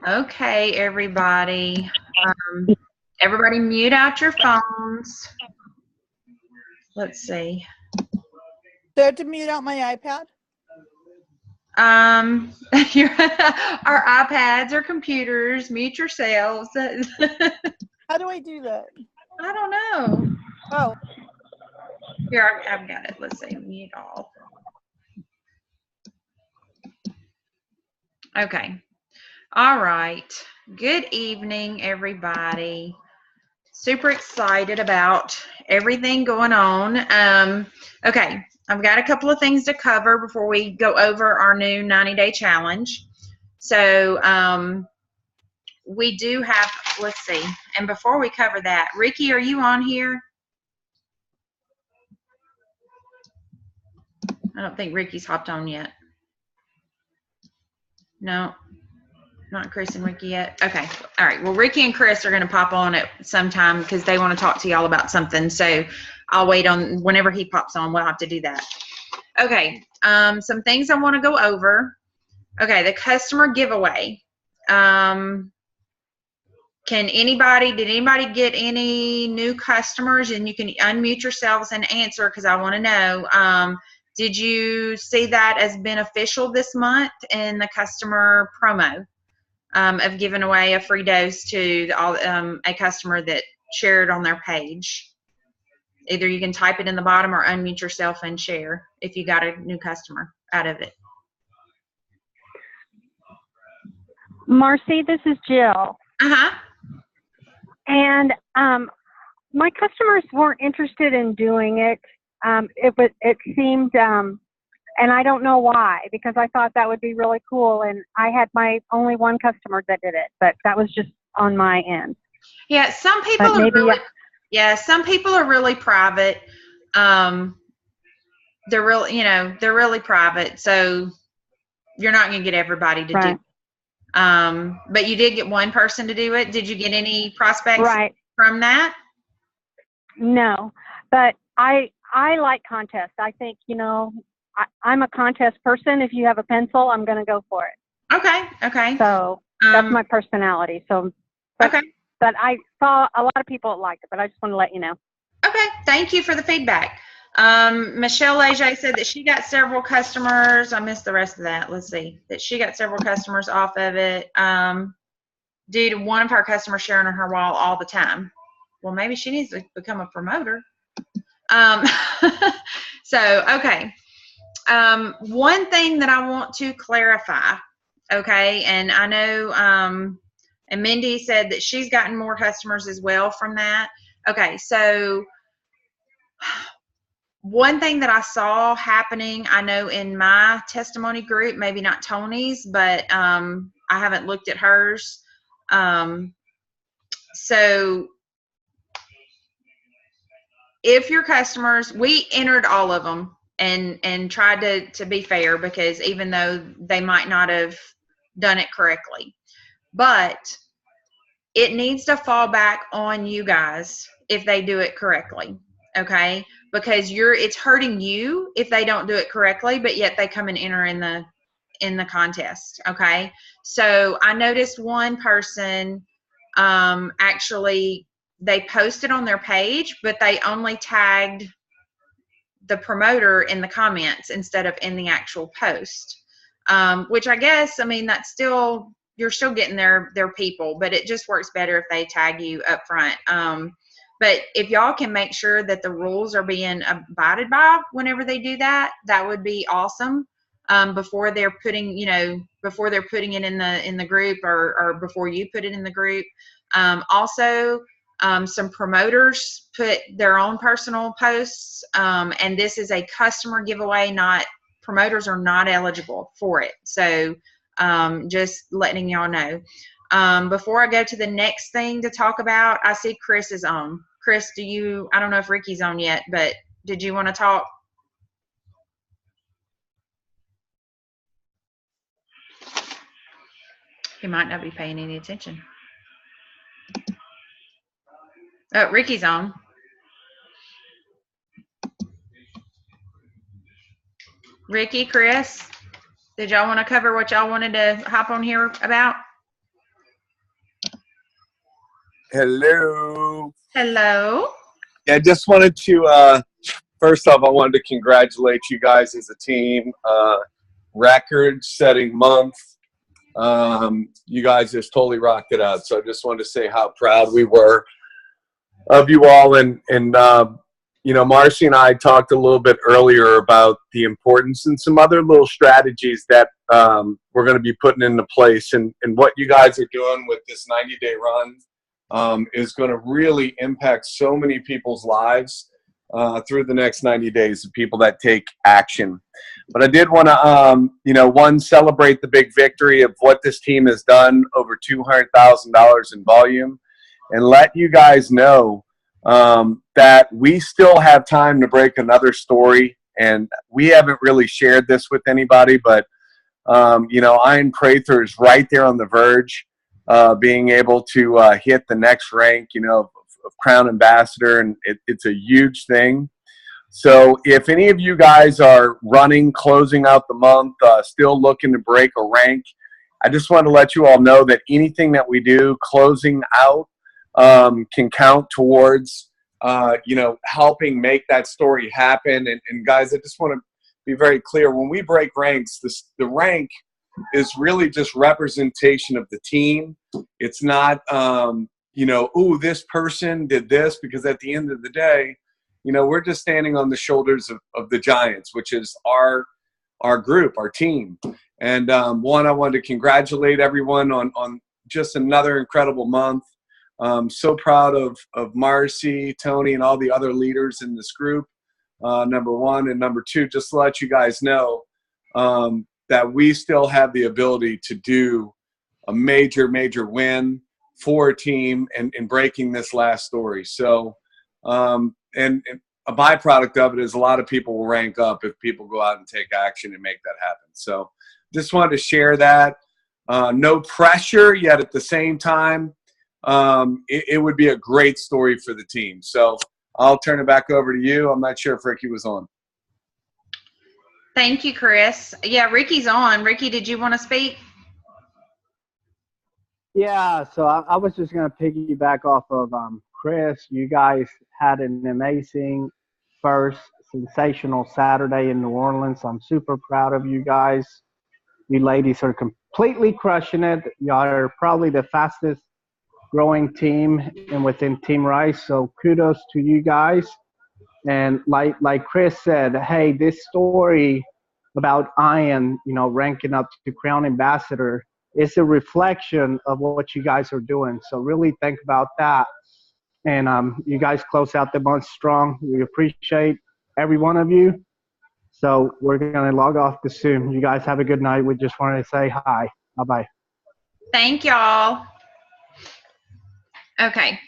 Okay, everybody. Everybody mute out your phones. Let's see. Do I have to mute out my iPad? Our iPads or computers, mute yourselves. How do I do that? I don't know. Oh. Here, I've got it. Let's see, mute all. Okay. All right. Good evening, everybody. Super excited about everything going on. Okay, I've got a couple of things to cover before we go over our new 90-day challenge. So we do have, let's see, and before we cover that, Ricky, are you on here? I don't think Ricky's hopped on yet. No, not Chris and Ricky yet. Okay, all right. Well, Ricky and Chris are going to pop on at some time because they want to talk to y'all about something. So I'll wait on whenever he pops on. We'll have to do that. Okay, some things I want to go over. Okay, the customer giveaway. Did anybody get any new customers? And you can unmute yourselves and answer because I want to know. Did you see that as beneficial this month in the customer promo of giving away a free dose to a customer that shared on their page? Either you can type it in the bottom or unmute yourself and share if you got a new customer out of it. Marcy, this is Jill. Uh-huh. And my customers weren't interested in doing it. It seemed, and I don't know why, because I thought that would be really cool. And I had only one customer that did it, but that was just on my end. Yeah, some people some people are really private. They're really private. So you're not going to get everybody to do it. But you did get one person to do it. Did you get any prospects from that? No, but I like contests. I think, I'm a contest person. If you have a pencil, I'm going to go for it. Okay. So that's my personality. So, but I saw a lot of people that liked it, but I just want to let you know. Okay. Thank you for the feedback. Michelle Leger said that she got several customers. I missed the rest of that. Let's see. That she got several customers off of it due to one of her customers sharing on her wall all the time. Well, maybe she needs to become a promoter. So, okay. One thing that I want to clarify, okay, and I know, and Mindy said that she's gotten more customers as well from that. Okay, so one thing that I saw happening, I know in my testimony group, maybe not Tony's, but I haven't looked at hers. So if your customers, we entered all of them and tried to be fair, because even though they might not have done it correctly, but it needs to fall back on you guys if they do it correctly. Okay, because it's hurting you if they don't do it correctly, but yet they come and enter in the contest. Okay, so I noticed one person actually, they posted on their page, but they only tagged the promoter in the comments instead of in the actual post, which I guess, I mean, that's still, you're still getting their people, but it just works better if they tag you up front. But if y'all can make sure that the rules are being abided by whenever they do that, that would be awesome. Before they're putting, before they're putting it in the group, or before you put it in the group. Also, some promoters put their own personal posts, and this is a customer giveaway, promoters are not eligible for it. So just letting y'all know. Before I go to the next thing to talk about, I see Chris is on. Chris, I don't know if Ricky's on yet, but did you want to talk? He might not be paying any attention. Oh, Ricky's on. Ricky, Chris, did y'all want to cover what y'all wanted to hop on here about? Hello. Hello. Yeah, I just wanted to, first off, I wanted to congratulate you guys as a team. Record-setting month. You guys just totally rocked it out. So I just wanted to say how proud we were of you all. And you know, Marcy and I talked a little bit earlier about the importance and some other little strategies that we're going to be putting into place. And what you guys are doing with this 90-day run is going to really impact so many people's lives through the next 90 days, the people that take action. But I did want to, you know, one, celebrate the big victory of what this team has done, over $200,000 in volume, and let you guys know that we still have time to break another story. And we haven't really shared this with anybody, but, you know, Ian Prather is right there on the verge being able to hit the next rank, you know, of Crown Ambassador, and it's a huge thing. So if any of you guys are running, closing out the month, still looking to break a rank, I just want to let you all know that anything that we do closing out can count towards, you know, helping make that story happen. And guys, I just want to be very clear. When we break ranks, the rank is really just representation of the team. It's not, you know, ooh, this person did this, because at the end of the day, you know, we're just standing on the shoulders of the Giants, which is our group, our team. And one, I wanted to congratulate everyone on just another incredible month. So proud of Marcy, Tony, and all the other leaders in this group, number one. And number two, just to let you guys know that we still have the ability to do a major, major win for a team and breaking this last story. So, and a byproduct of it is a lot of people will rank up if people go out and take action and make that happen. So just wanted to share that. No pressure, yet at the same time, it would be a great story for the team. So I'll turn it back over to you. I'm not sure if Ricky was on. Thank you, Chris. Yeah, Ricky's on. Ricky, did you want to speak? Yeah, so I was just going to piggyback off of Chris. You guys had an amazing first sensational Saturday in New Orleans. I'm super proud of you guys. You ladies are completely crushing it. Y'all are probably the fastest growing team and within Team Rice. So kudos to you guys. And like Chris said, hey, this story about Ian, you know, ranking up to Crown Ambassador is a reflection of what you guys are doing. So really think about that. And you guys close out the month strong. We appreciate every one of you. So we're going to log off to soon. You guys have a good night. We just wanted to say hi. Bye-bye. Thank y'all. Okay.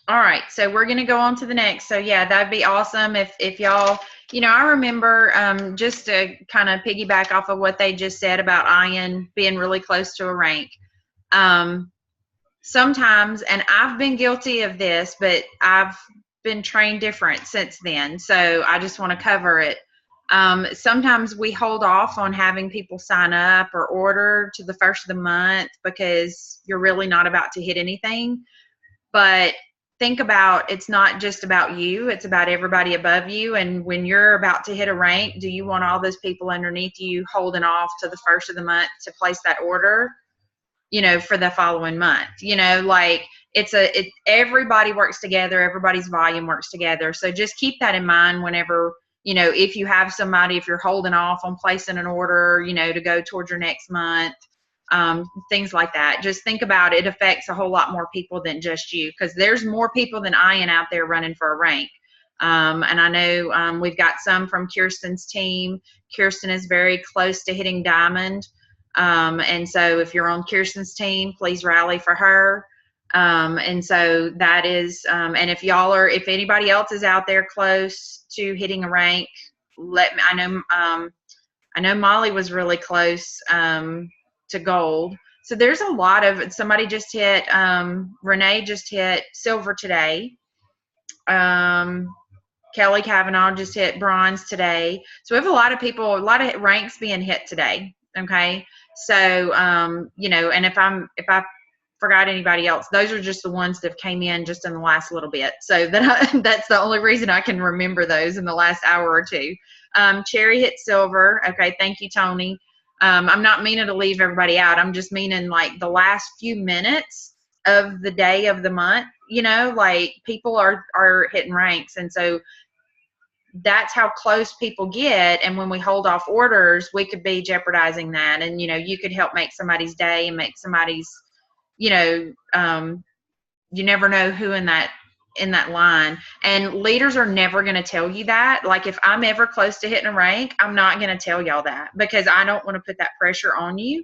All right. So we're going to go on to the next. So yeah, that'd be awesome if y'all, you know, I remember just to kind of piggyback off of what they just said about Ian being really close to a rank. Sometimes, and I've been guilty of this, but I've been trained different since then. So I just want to cover it. Sometimes we hold off on having people sign up or order to the first of the month because you're really not about to hit anything. But think about, it's not just about you, it's about everybody above you. And when you're about to hit a rank, do you want all those people underneath you holding off to the first of the month to place that order, you know, for the following month? You know, like everybody works together, everybody's volume works together. So just keep that in mind whenever, you know, if you have somebody, if you're holding off on placing an order, you know, to go towards your next month, things like that. Just think about it. It affects a whole lot more people than just you, because there's more people than Ian out there running for a rank. And I know we've got some from Kirsten's team. Kirsten is very close to hitting diamond. And so if you're on Kirsten's team, please rally for her. And so that is, and if anybody else is out there close to hitting a rank, let me, I know Molly was really close, to gold. So there's a lot of, somebody just hit, Renee just hit silver today. Kelly Kavanaugh just hit bronze today. So we have a lot of people, a lot of ranks being hit today. Okay. So, you know, and if I forgot anybody else. Those are just the ones that came in just in the last little bit. So that's the only reason I can remember those in the last hour or two. Cherry hit silver. Okay, thank you, Tony. I'm not meaning to leave everybody out. I'm just meaning like the last few minutes of the day of the month, you know, like people are hitting ranks. And so that's how close people get. And when we hold off orders, we could be jeopardizing that. And, you know, you could help make somebody's day and make somebody's, you know, you never know who in that line. And leaders are never going to tell you that. Like if I'm ever close to hitting a rank, I'm not going to tell y'all that because I don't want to put that pressure on you.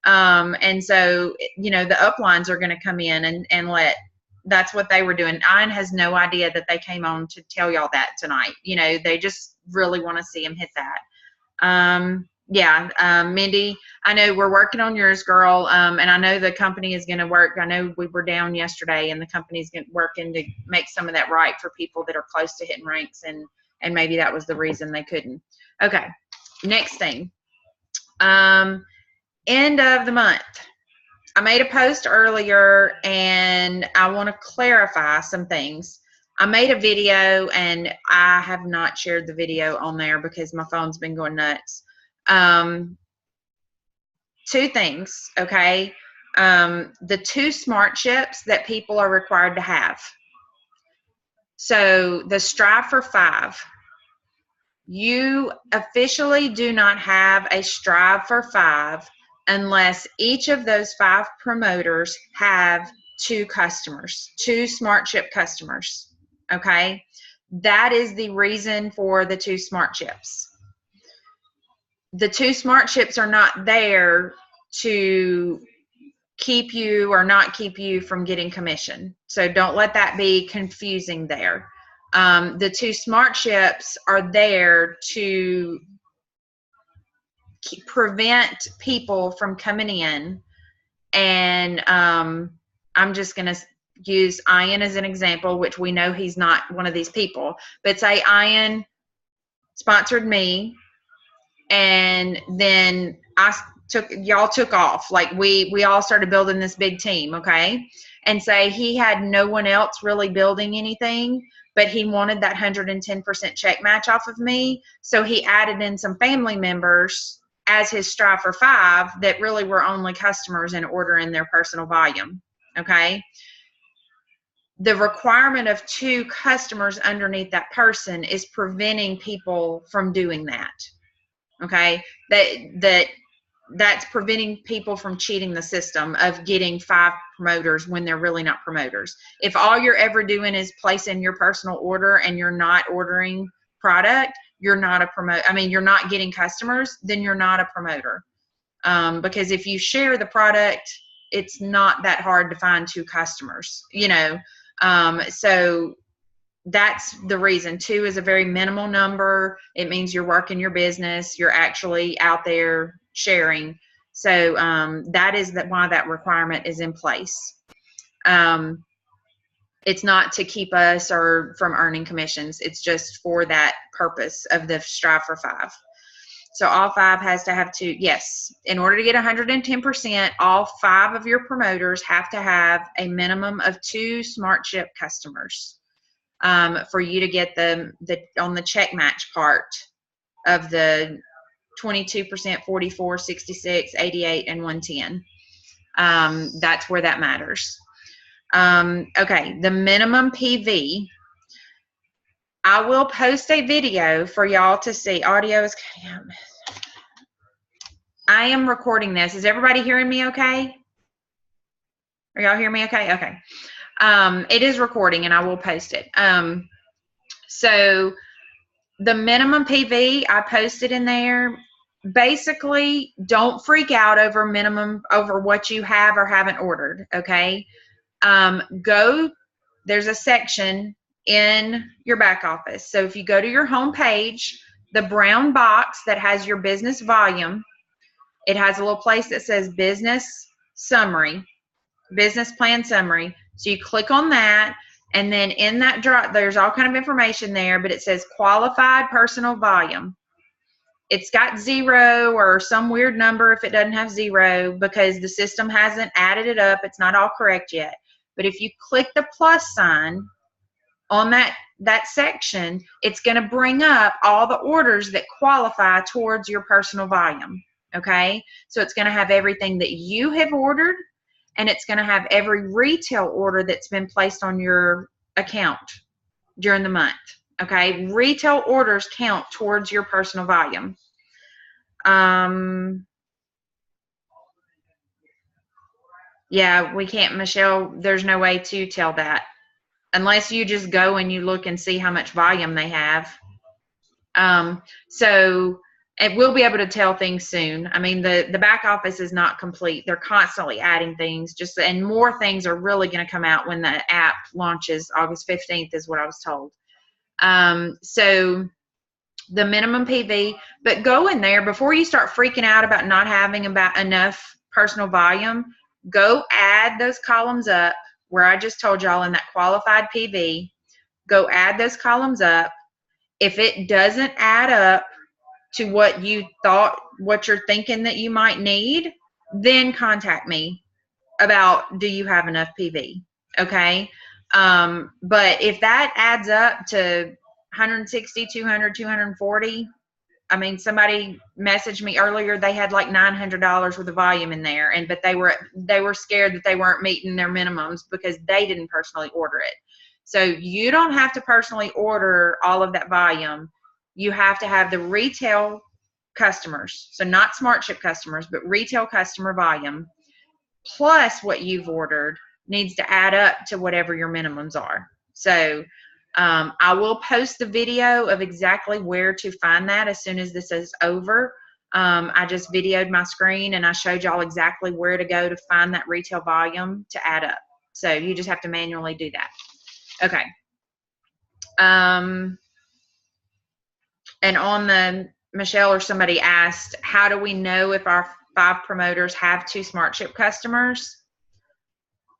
And so, you know, the uplines are going to come in and that's what they were doing. Ian has no idea that they came on to tell y'all that tonight. You know, they just really want to see him hit that. Mindy, I know we're working on yours, girl. And I know the company is going to work. I know we were down yesterday and the company's working to make some of that right for people that are close to hitting ranks. And maybe that was the reason they couldn't. Okay. Next thing. End of the month. I made a post earlier and I want to clarify some things. I made a video and I have not shared the video on there because my phone's been going nuts. Two things, okay? The 2 smart chips that people are required to have. So the Strive for 5. You officially do not have a Strive for 5 unless each of those 5 promoters have 2 customers, 2 smart chip customers, okay? That is the reason for the 2 smart chips. The 2 smart chips are not there to keep you or not keep you from getting commission. So don't let that be confusing there. The 2 smart chips are there to prevent people from coming in. And I'm just going to use Ian as an example, which we know he's not one of these people. But say Ian sponsored me, and then y'all took off. Like we all started building this big team, okay? And say he had no one else really building anything, but he wanted that 110% check match off of me. So he added in some family members as his Strive for 5 that really were only customers and ordering their personal volume, okay? The requirement of 2 customers underneath that person is preventing people from doing that, okay? That's preventing people from cheating the system of getting 5 promoters when they're really not promoters. If all you're ever doing is placing your personal order and you're not ordering product, you're not a promoter. I mean, you're not getting customers, then you're not a promoter. Because if you share the product, it's not that hard to find 2 customers, you know. So that's the reason. 2 is a very minimal number. It means you're working your business. You're actually out there sharing. So that is why that requirement is in place. It's not to keep us or from earning commissions. It's just for that purpose of the Strive for 5. So all 5 has to have 2. Yes, in order to get 110%, all 5 of your promoters have to have a minimum of 2 smart chip customers for you to get on the check match part of the 22%, 44, 66, 88, and 110. That's where that matters. Okay, the minimum PV. I will post a video for y'all to see. Audio is cutting out. I am recording this. Is everybody hearing me okay? Are y'all hearing me okay? Okay. It is recording and I will post it. So the minimum PV, I posted in there. Basically, don't freak out over what you have or haven't ordered, okay? There's a section in your back office. So if you go to your home page, the brown box that has your business volume, it has a little place that says business summary, business plan summary. So you click on that, and then in that drop, there's all kind of information there, but it says qualified personal volume. it's got 0 or some weird number if it doesn't have 0 because the system hasn't added it up. It's not all correct yet. But if you click the plus sign on that section, it's going to bring up all the orders that qualify towards your personal volume. Okay? So it's going to have everything that you have ordered, and it's going to have every retail order that's been placed on your account during the month. Okay? Retail orders count towards your personal volume. Yeah, we can't, Michelle, there's no way to tell that unless you just go and you look and see how much volume they have. So and we'll be able to tell things soon. I mean, the back office is not complete. They're constantly adding things, and more things are really going to come out when the app launches. August 15th is what I was told. So the minimum PV, but go in there before you start freaking out about not having about enough personal volume. Go add those columns up where I just told y'all in that qualified PV. Go add those columns up. If it doesn't add up to what you're thinking that you might need, then contact me about, do you have enough PV? Okay. But if that adds up to 160, 200, 240, I mean, somebody messaged me earlier, they had like $900 worth of volume in there, but they were scared that they weren't meeting their minimums because they didn't personally order it. So you don't have to personally order all of that volume. You have to have the retail customers, so not SmartShip customers, but retail customer volume, plus what you've ordered needs to add up to whatever your minimums are. So I will post the video of exactly where to find that as soon as this is over. I just videoed my screen and I showed y'all exactly where to go to find that retail volume to add up. So you just have to manually do that. Okay. And on the, Michelle or somebody asked, how do we know if our 5 promoters have 2 SmartShip customers?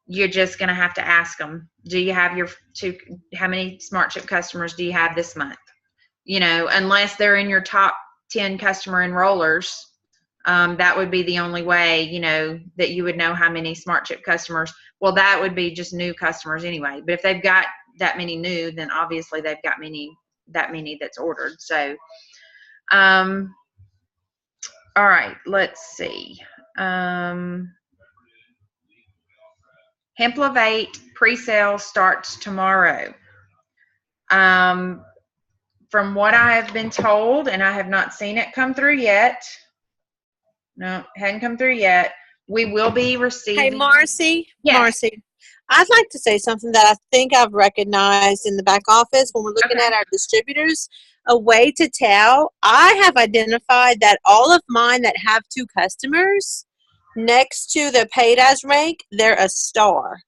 You're just going to have to ask them, do you have your 2, how many SmartShip customers do you have this month? You know, unless they're in your top 10 customer enrollers, that would be the only way, you know, that you would know how many SmartShip customers. Well, that would be just new customers anyway. But if they've got that many new, then obviously they've got that many that's ordered. So, all right, let's see. Hemplavate pre-sale starts tomorrow. From what I have been told, and I have not seen it come through yet. No, it hadn't come through yet. We will be receiving. Hey, Marcy. Yes. Marcy, I'd like to say something that I think I've recognized in the back office when we're looking at our distributors. A way to tell, I have identified that all of mine that have 2 customers, next to the paid as rank, they're a star.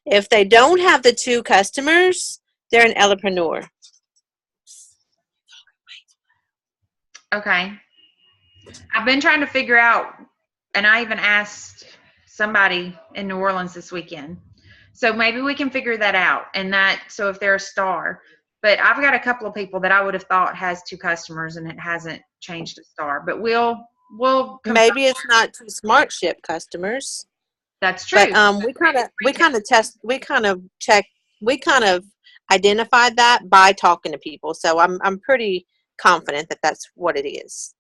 If they don't have the 2 customers, they're an elopreneur. Okay. I've been trying to figure out, and I even asked somebody in New Orleans this weekend. So maybe we can figure that out. And so if they're a star, but I've got a couple of people that I would have thought has 2 customers and it hasn't changed to star, but we'll maybe it's not 2 SmartShip customers. That's true. But we kind of identified that by talking to people. So I'm pretty confident that that's what it is.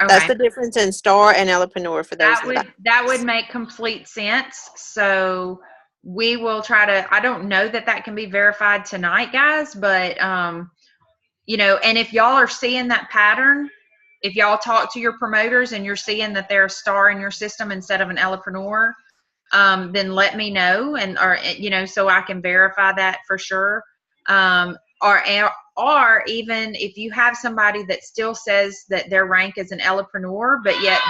Okay. That's the difference in star and elopreneur for those. That would make complete sense. So we will try to, I don't know that can be verified tonight, guys, but you know, and if y'all are seeing that pattern, if y'all talk to your promoters and you're seeing that they're a star in your system instead of an elopreneur, then let me know, or you know, so I can verify that for sure. Or even if you have somebody that still says that their rank is an elopreneur, but yet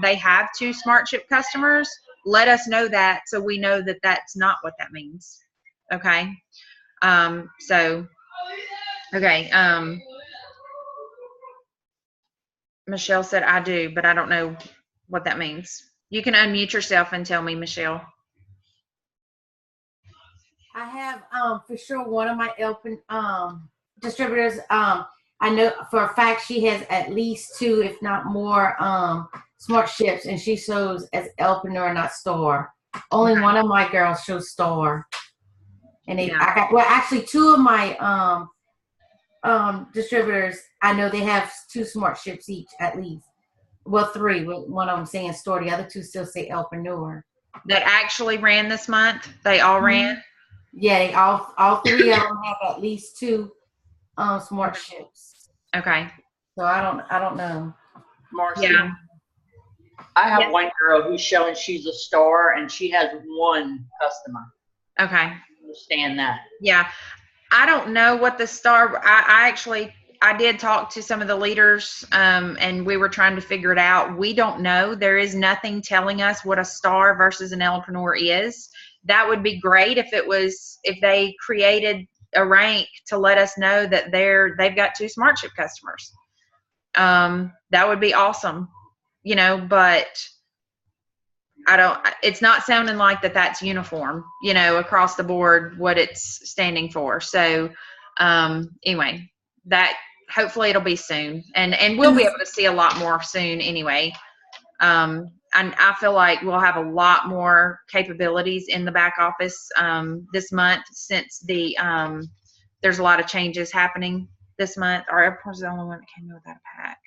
they have 2 SmartShip customers, let us know that so we know that that's not what that means. Okay. Michelle said I do, but I don't know what that means. You can unmute yourself and tell me, Michelle. I have for sure one of my distributors. I I know for a fact she has at least 2, if not more, smart ships, and she shows as Elpreneur, not Star. Only one of my girls shows Star, and Yeah. I got, well, actually 2 of my distributors, I know they have 2 smart ships each at least. Well, 3. With one of them saying Star, the other 2 still say Elpreneur. That actually ran this month. They all ran. Yeah, they all 3 of them have at least 2 smart ships. Okay. So I don't know. Marcy, Yeah. I have Yes. one girl who's showing she's a star, and she has 1 customer. Okay. Understand that? Yeah. I don't know what the star. I did talk to some of the leaders, and we were trying to figure it out. We don't know. There is nothing telling us what a star versus an Elpreneur is. That would be great if they created a rank to let us know that they've got 2 SmartShip customers. That would be awesome, but it's not sounding like that's uniform, across the board, what it's standing for. So, anyway, that hopefully it'll be soon, and we'll be able to see a lot more soon anyway. And I feel like we'll have a lot more capabilities in the back office, this month, since there's a lot of changes happening this month. Our airport's the only one that came in without a pack.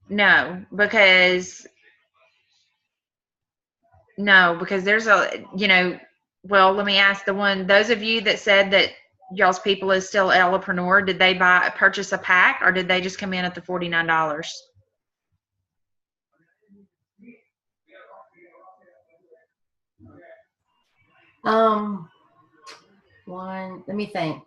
No, because there's well, let me ask those of you that said that y'all's people is still Elpreneur, did they purchase a pack, or did they just come in at the $49? Let me think.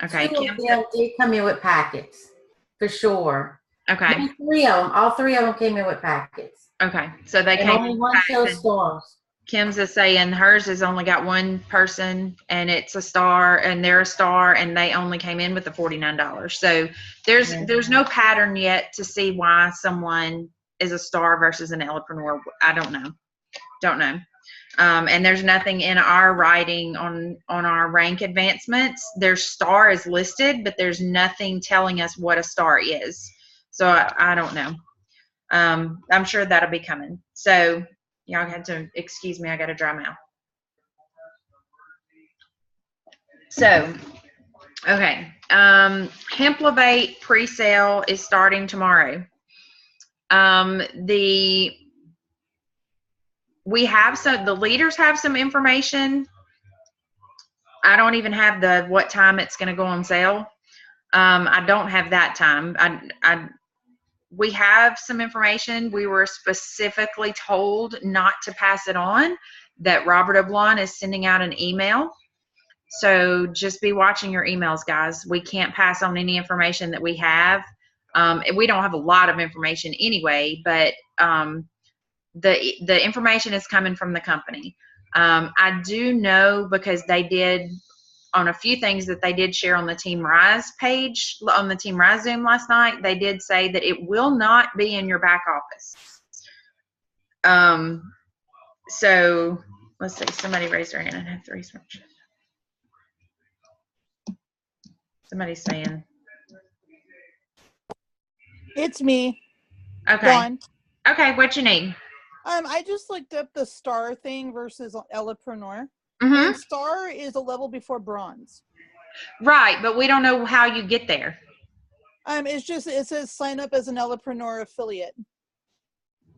Okay. 2 of them did come in with packets, for sure. Okay. Maybe 3 of them. All 3 of them came in with packets. Okay. So they And came only in one shows stars. Kim's is saying hers has only got 1 person, and it's a star, and they're a star, and they only came in with the $49. So there's no pattern yet to see why someone is a star versus an Elpreneur. I don't know. And there's nothing in our writing on our rank advancements. Their star is listed, but there's nothing telling us what a star is. So I don't know. I'm sure that'll be coming. So y'all had to excuse me. I got a dry mouth. So, okay. Hemplavate pre-sale is starting tomorrow. The leaders have some information. I don't even have what time it's going to go on sale. I don't have that time. We have some information. We were specifically told not to pass it on, that Robert Oblon is sending out an email. So just be watching your emails, guys. We can't pass on any information that we have. We don't have a lot of information anyway, but the information is coming from the company. I do know, because they did, on a few things that they did share on the Team Rise page, on the Team Rise Zoom last night, they did say that it will not be in your back office. So let's see, somebody raised their hand and had 3 SmartShips. Somebody's saying. It's me. Okay. Dawn. Okay, what you need? I just looked up the star thing versus Elpreneur. Mm-hmm. And star is a level before bronze. Right, but we don't know how you get there. It says sign up as an Elpreneur affiliate.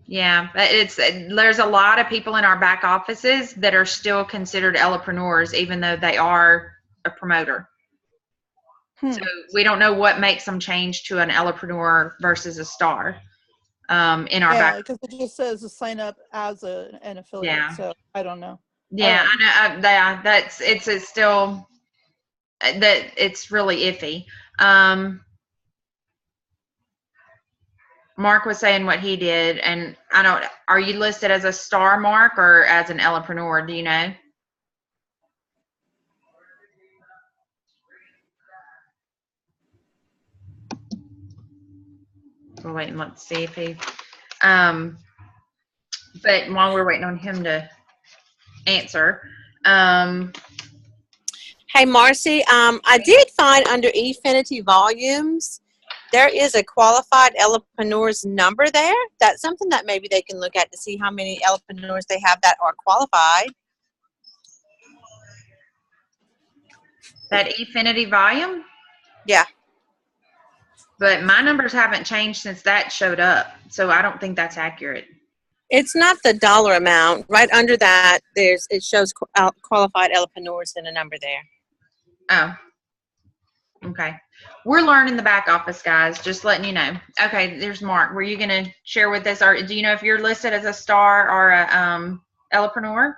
Yeah, there's a lot of people in our back offices that are still considered Elpreneurs, even though they are a promoter. So we don't know what makes them change to an Elpreneur versus a star. In our back, because it just says to sign up as an affiliate. Yeah. So I don't know. Yeah, I know. It's still that it's really iffy. Mark was saying what he did, and I don't. Are you listed as a star, Mark, or as an Elpreneur? Do you know? We'll wait and let's see if he. But while we're waiting on him to answer, Hey, Marcy, I did find under Efinity Volumes, there is a qualified entrepreneur's number there. That's something that maybe they can look at to see how many entrepreneurs they have that are qualified. That Efinity volume? Yeah. But my numbers haven't changed since that showed up, so I don't think that's accurate. It's not the dollar amount. Right under that, it shows qualified entrepreneurs and a number there. Oh, okay. We're learning the back office, guys. Just letting you know. Okay, there's Mark. Were you going to share with us, or do you know if you're listed as a star or a entrepreneur?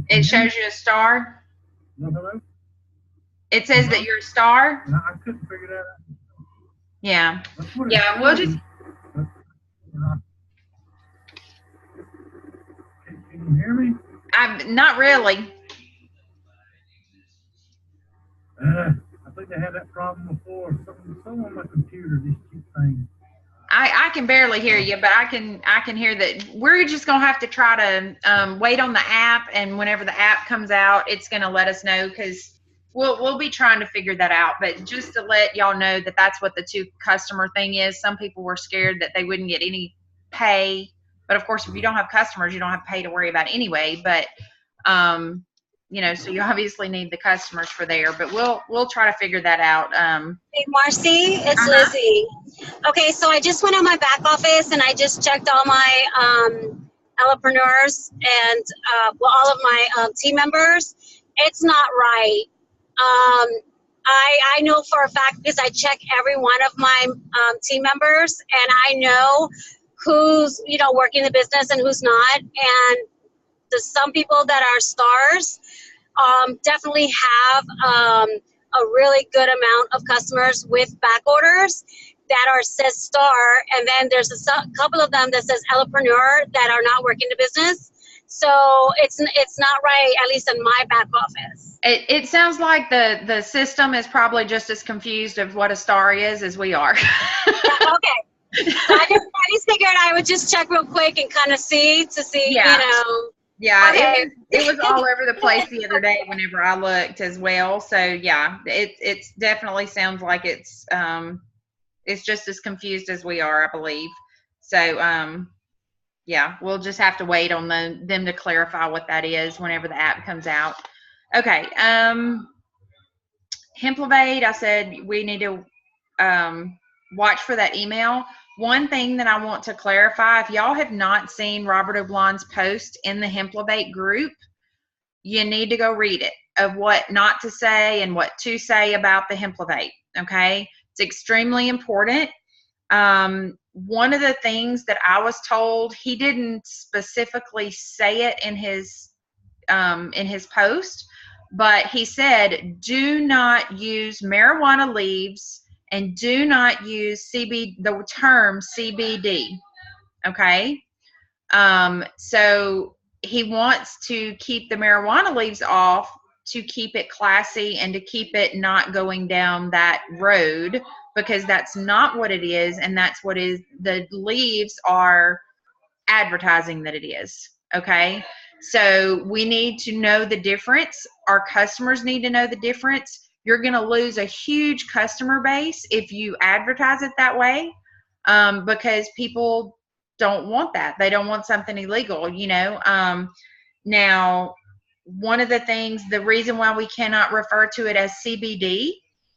It shows you a star. It says that you're a star. I couldn't figure that out. Yeah. Yeah. We'll just. Can you hear me? Not really. I think they had that problem before. Some on my computer just keep saying. I can barely hear you, but I can hear that. We're just gonna have to try to wait on the app, and whenever the app comes out, it's gonna let us know, because we'll be trying to figure that out. But just to let y'all know that that's what the 2 customer thing is. Some people were scared that they wouldn't get any pay, but of course, if you don't have customers, you don't have pay to worry about anyway. But you know, so you obviously need the customers for there. But we'll try to figure that out. Hey, Marcy, it's Lizzie. Okay, so I just went on my back office and I just checked all my entrepreneurs and all of my team members. It's not right. I know for a fact, because I check every one of my team members, and I know who's working the business and who's not. And some people that are stars definitely have a really good amount of customers with back orders that says star, and then there's a couple of them that says entrepreneur that are not working the business. So it's not right, at least in my back office. It sounds like the system is probably just as confused of what a star is as we are. Okay. So I just figured I would just check real quick and kind of see. Yeah. Yeah, Okay. it was all over the place the other day whenever I looked as well. So yeah, it definitely sounds like it's just as confused as we are, I believe. So yeah, we'll just have to wait on them to clarify what that is whenever the app comes out. Okay. Hemplavate, I said we need to watch for that email. One thing that I want to clarify, if y'all have not seen Robert O'Blon's post in the Hemplavate group, you need to go read it, of what not to say and what to say about the Hemplavate, okay? It's extremely important. One of the things that I was told, he didn't specifically say it in his post, but he said, do not use marijuana leaves and do not use the term CBD, okay? So he wants to keep the marijuana leaves off to keep it classy and to keep it not going down that road, because that's not what it is, and that's what the leaves are advertising that it is, okay? So we need to know the difference. Our customers need to know the difference. You're going to lose a huge customer base if you advertise it that way, because people don't want that. They don't want something illegal, Now, one of the things, the reason why we cannot refer to it as CBD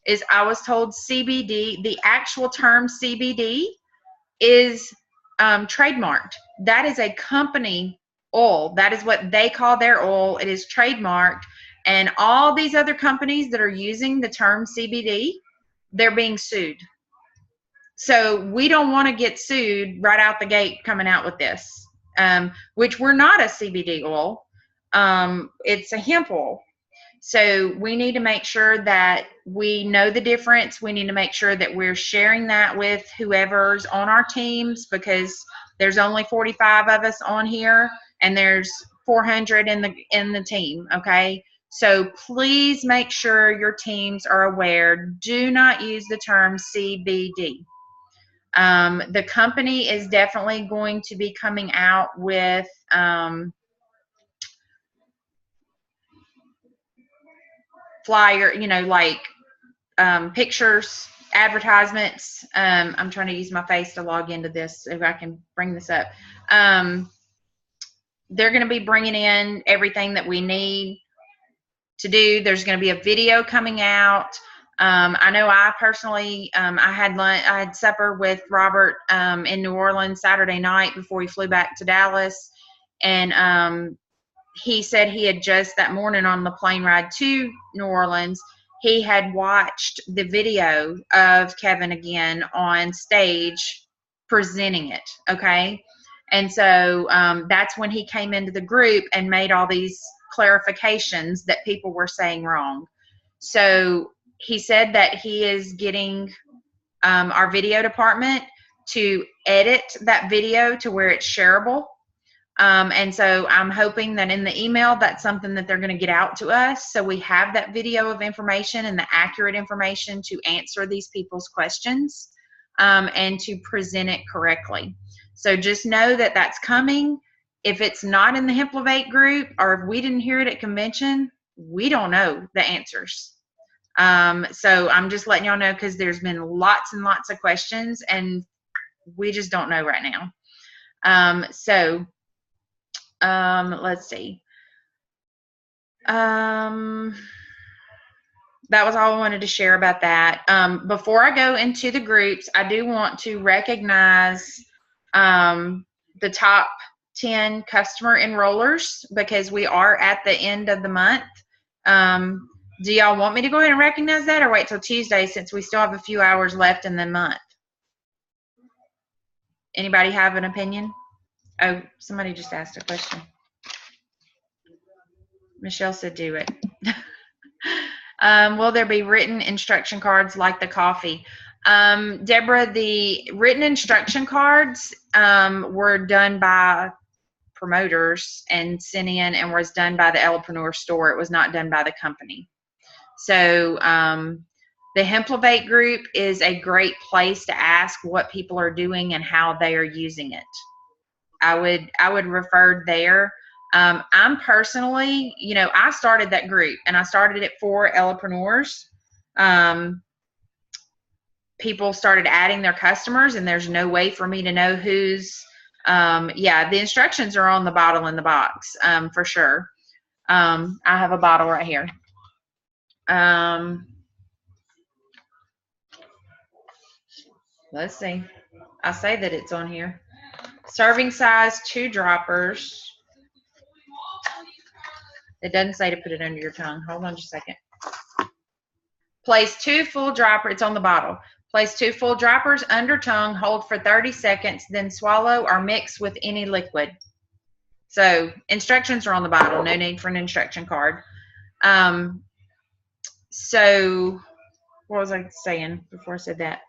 is I was told CBD, the actual term CBD, is trademarked. That is a company oil. That is what they call their oil. It is trademarked. And all these other companies that are using the term CBD, they're being sued. So we don't want to get sued right out the gate coming out with this, which we're not a CBD oil. It's a hemp oil. So we need to make sure that we know the difference. We need to make sure that we're sharing that with whoever's on our teams, because there's only 45 of us on here and there's 400 in the team, okay? So please make sure your teams are aware. Do not use the term CBD, The company is definitely going to be coming out with flyer, like pictures, advertisements. I'm trying to use my face to log into this if I can bring this up. They're going to be bringing in everything that we need to do. There's going to be a video coming out. I know I personally, I had supper with Robert in New Orleans Saturday night before he flew back to Dallas, and he said he had just that morning on the plane ride to New Orleans, he had watched the video of Kevin again on stage presenting it. Okay. And so that's when he came into the group and made all these clarifications that people were saying wrong. So he said that he is getting our video department to edit that video to where it's shareable. And so I'm hoping that in the email, that's something that they're going to get out to us. So we have that video of information and the accurate information to answer these people's questions and to present it correctly. So just know that that's coming. If it's not in the Hempelevate group, or if we didn't hear it at convention, we don't know the answers. So I'm just letting y'all know, because there's been lots and lots of questions and we just don't know right now. Let's see. That was all I wanted to share about that. Before I go into the groups, I do want to recognize the top 10 customer enrollers, because we are at the end of the month. Do y'all want me to go ahead and recognize that, or wait till Tuesday, since we still have a few hours left in the month? Anybody have an opinion? Oh, somebody just asked a question. Michelle said do it. Will there be written instruction cards like the coffee? Deborah, the written instruction cards were done by promoters and sent in, and was done by the Ellepreneur store. It was not done by the company. So the Hempelevate group is a great place to ask what people are doing and how they are using it. I would refer there. I'm personally, I started that group, and I started it for Ellepreneurs. People started adding their customers, and there's no way for me to know who's, the instructions are on the bottle in the box, for sure. I have a bottle right here. Let's see. I say that it's on here. Serving size, 2 droppers. It doesn't say to put it under your tongue. Hold on just a second. Place 2 full droppers. It's on the bottle. Place 2 full droppers under tongue. Hold for 30 seconds. Then swallow or mix with any liquid. So instructions are on the bottle. No need for an instruction card. So what was I saying before I said that?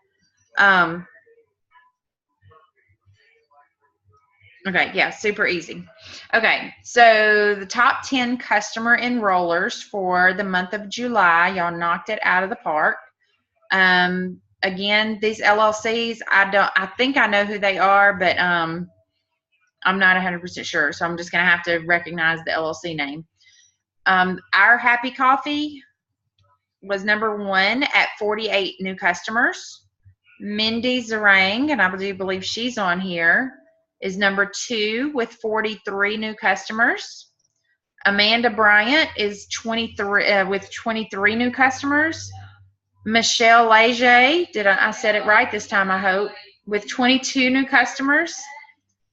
Okay, yeah, super easy. Okay, so the top 10 customer enrollers for the month of July, y'all knocked it out of the park. Again, these LLCs, I think I know who they are, but I'm not 100% sure, so I'm just going to have to recognize the LLC name. Our Happy Coffee was number 1 at 48 new customers. Mindy Zarang, and I do believe she's on here, is number 2 with 43 new customers. Amanda Bryant is 23 with 23 new customers. Michelle Leger, I said it right this time, I hope, with 22 new customers.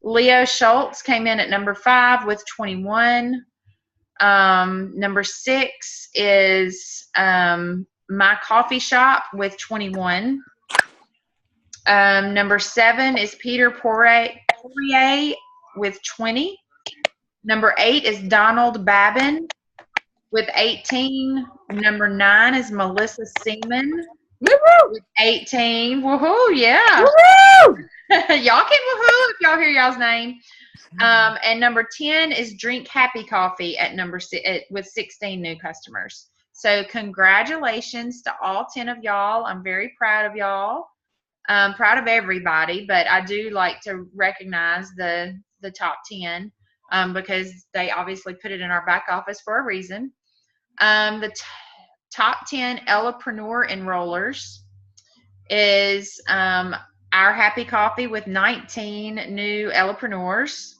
Leo Schultz came in at number 5 with 21. Number 6 is My Coffee Shop with 21. Number 7 is Peter Poirier with 20. Number 8 is Donald Babin with 18. Number 9 is Melissa Seaman with 18. Woohoo, yeah. Woohoo! Y'all can woohoo if y'all hear y'all's name. And number 10 is Drink Happy Coffee at number 6 with 16 new customers. So congratulations to all 10 of y'all. I'm very proud of y'all. Proud of everybody, but I do like to recognize the top 10 because they obviously put it in our back office for a reason. The top 10 Ellapreneur enrollers is our Happy Coffee with 19 new Ellapreneurs.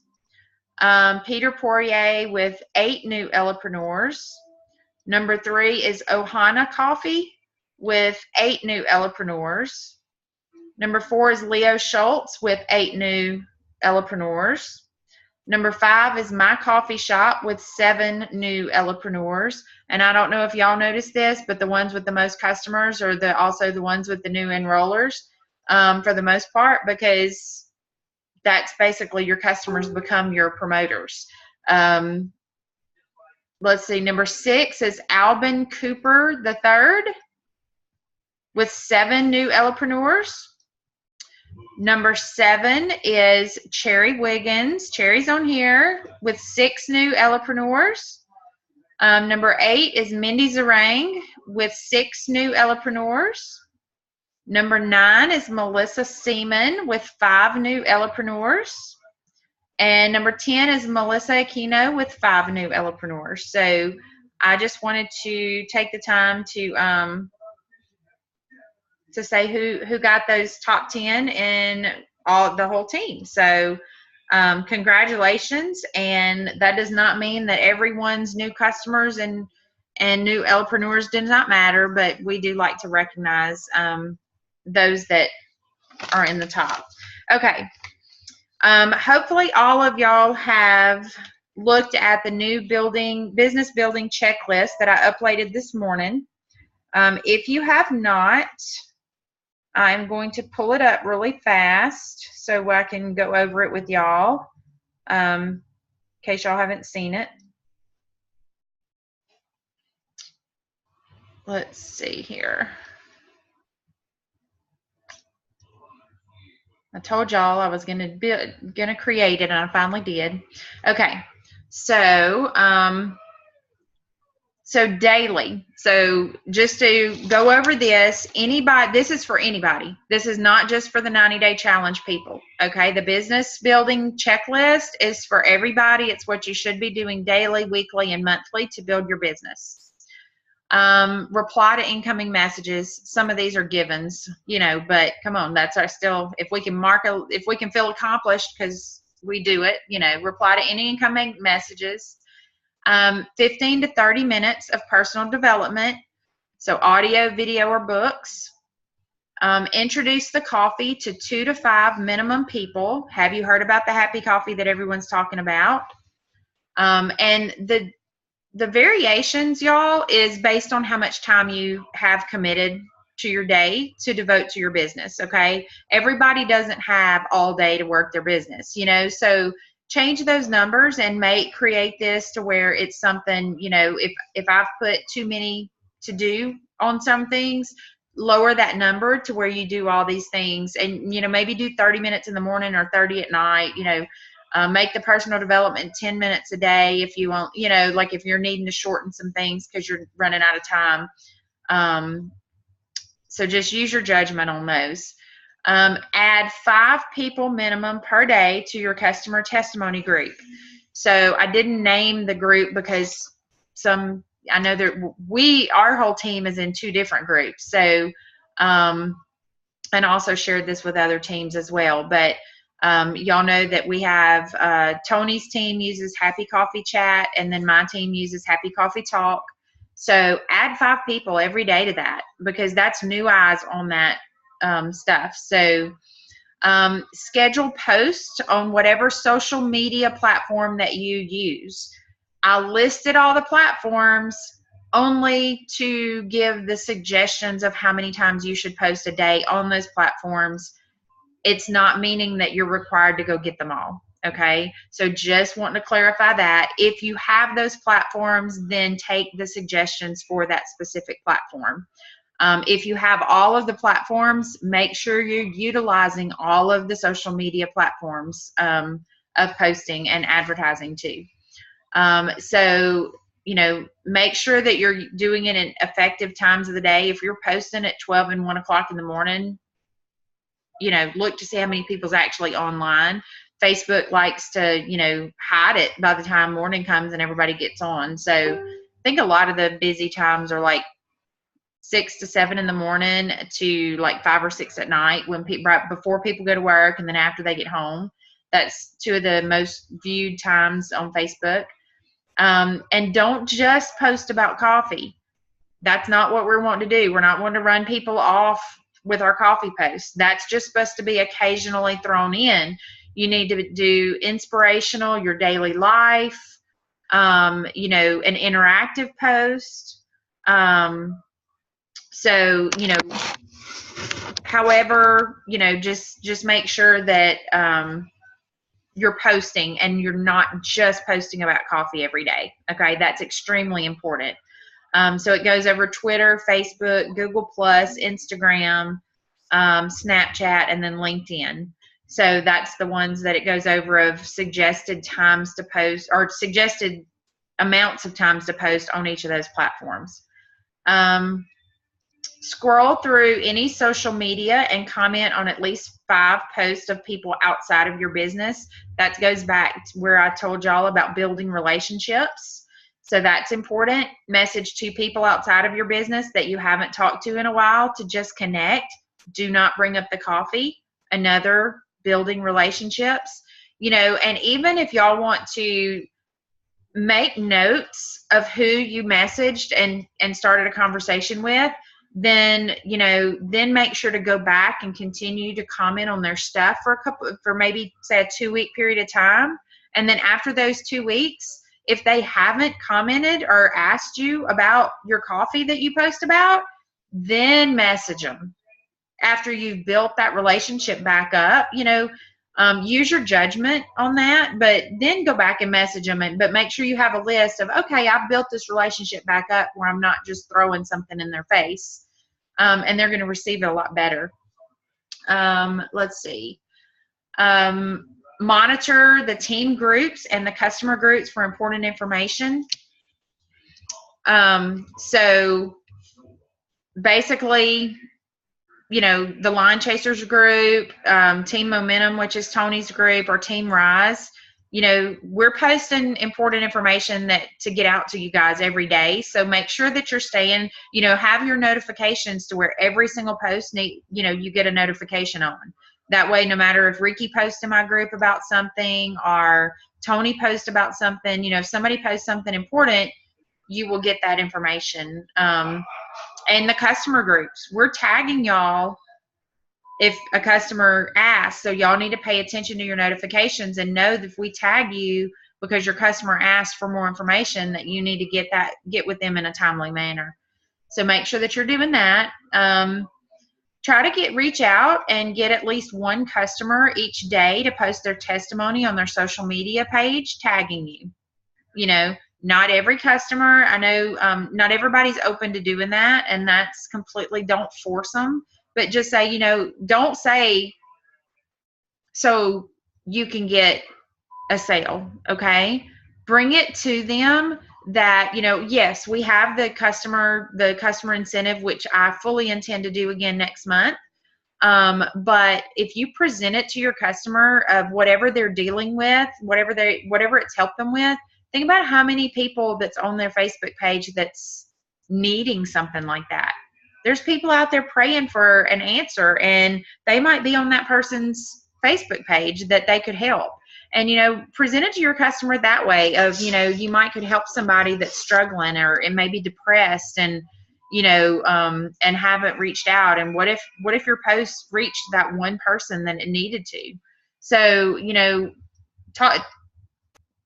Peter Poirier with 8 new Ellapreneurs. Number 3 is Ohana Coffee with 8 new Ellapreneurs. Number 4 is Leo Schultz with 8 new Ellapreneurs. Number 5 is My Coffee Shop with 7 new Ellapreneurs. And I don't know if y'all noticed this, but the ones with the most customers are also the ones with the new enrollers for the most part, because that's basically your customers become your promoters. Let's see, number 6 is Albin Cooper III with 7 new Ellapreneurs. Number 7 is Cherry Wiggins. Cherry's on here with 6 new Ellapreneurs. Number 8 is Mindy Zarang with 6 new Ellapreneurs. Number 9 is Melissa Seaman with 5 new Ellapreneurs. And number 10 is Melissa Aquino with 5 new Ellapreneurs. So I just wanted to take the time to say who got those top 10 and the whole team. So congratulations. And that does not mean that everyone's new customers and new Ellapreneurs do not matter, but we do like to recognize those that are in the top. Okay. Hopefully all of y'all have looked at the new business building checklist that I uploaded this morning. If you have not, I'm going to pull it up really fast so I can go over it with y'all in case y'all haven't seen it. Let's see here. I told y'all I was gonna create it, and I finally did. Okay, so daily. So just to go over this, this is for anybody. This is not just for the 90-day challenge people. Okay, the business building checklist is for everybody. It's what you should be doing daily, weekly, and monthly to build your business. Reply to incoming messages. Some of these are givens, but come on, that's if we can feel accomplished because we do it, reply to any incoming messages. 15 to 30 minutes of personal development. So audio, video, or books. Introduce the coffee to 2 to 5 minimum people. Have you heard about the happy coffee that everyone's talking about? And the variations, y'all, is based on how much time you have committed to your day to devote to your business, okay? Everybody doesn't have all day to work their business, so change those numbers and create this to where it's something, if I've put too many to do on some things, lower that number to where you do all these things and, maybe do 30 minutes in the morning or 30 at night, make the personal development 10 minutes a day if you want, like if you're needing to shorten some things because you're running out of time. So just use your judgment on those. Add 5 people minimum per day to your customer testimony group. So I didn't name the group because I know that our whole team is in 2 different groups. So, and also shared this with other teams as well. But y'all know that we have Tony's team uses Happy Coffee Chat, and then my team uses Happy Coffee Talk. So add 5 people every day to that because that's new eyes on that stuff. So schedule posts on whatever social media platform that you use. I listed all the platforms only to give the suggestions of how many times you should post a day on those platforms. It's not meaning that you're required to go get them all. Okay, so just wanting to clarify that. If you have those platforms, then take the suggestions for that specific platform. If you have all of the platforms, make sure you're utilizing all of the social media platforms of posting and advertising too. So, make sure that you're doing it in effective times of the day. If you're posting at 12 and 1 o'clock in the morning, look to see how many people's actually online. Facebook likes to, hide it by the time morning comes and everybody gets on. So I think a lot of the busy times are like 6 to 7 in the morning to like 5 or 6 at night, when people, right before people go to work and then after they get home. That's two of the most viewed times on Facebook. And don't just post about coffee. That's not what we're wanting to do. We're not wanting to run people off with our coffee posts. That's just supposed to be occasionally thrown in. You need to do inspirational, your daily life, an interactive post. So, however, just make sure that you're posting and you're not just posting about coffee every day. Okay, that's extremely important. So it goes over Twitter, Facebook, Google+, Instagram, Snapchat, and then LinkedIn. So that's the ones that it goes over of suggested times to post, or suggested amounts of times to post on each of those platforms. Scroll through any social media and comment on at least 5 posts of people outside of your business. That goes back to where I told y'all about building relationships. So that's important. Message 2 people outside of your business that you haven't talked to in a while to just connect. Do not bring up the coffee. Another, building relationships. And even if y'all want to make notes of who you messaged and started a conversation with, then make sure to go back and continue to comment on their stuff for maybe say a 2-week period of time. And then after those 2 weeks, if they haven't commented or asked you about your coffee that you post about, then message them. After you've built that relationship back up, use your judgment on that, but then go back and message them. But make sure you have a list of, okay, I've built this relationship back up where I'm not just throwing something in their face. And they're going to receive it a lot better. Let's see. Monitor the team groups and the customer groups for important information. So basically, the Line Chasers group, Team Momentum, which is Tony's group, or Team Rise, we're posting important information to get out to you guys every day. So make sure that you're staying, have your notifications to where every single post you get a notification on. That way, no matter if Ricky posts in my group about something or Tony posts about something, if somebody posts something important, you will get that information. And the customer groups, we're tagging y'all if a customer asks. So y'all need to pay attention to your notifications and know that if we tag you because your customer asked for more information, that you need to get with them in a timely manner. So make sure that you're doing that. Try to reach out and get at least one customer each day to post their testimony on their social media page, tagging you. Not every customer, I know not everybody's open to doing that, and that's completely, don't force them, but just say, don't say so you can get a sale, okay? Bring it to them that, yes, we have the customer incentive, which I fully intend to do again next month. But if you present it to your customer of whatever they're dealing with, whatever it's helped them with, think about how many people that's on their Facebook page that's needing something like that. There's people out there praying for an answer, and they might be on that person's Facebook page that they could help. And, present it to your customer that way of, you could help somebody that's struggling or it may be depressed and, and haven't reached out. And what if your post reached that one person that it needed to? So,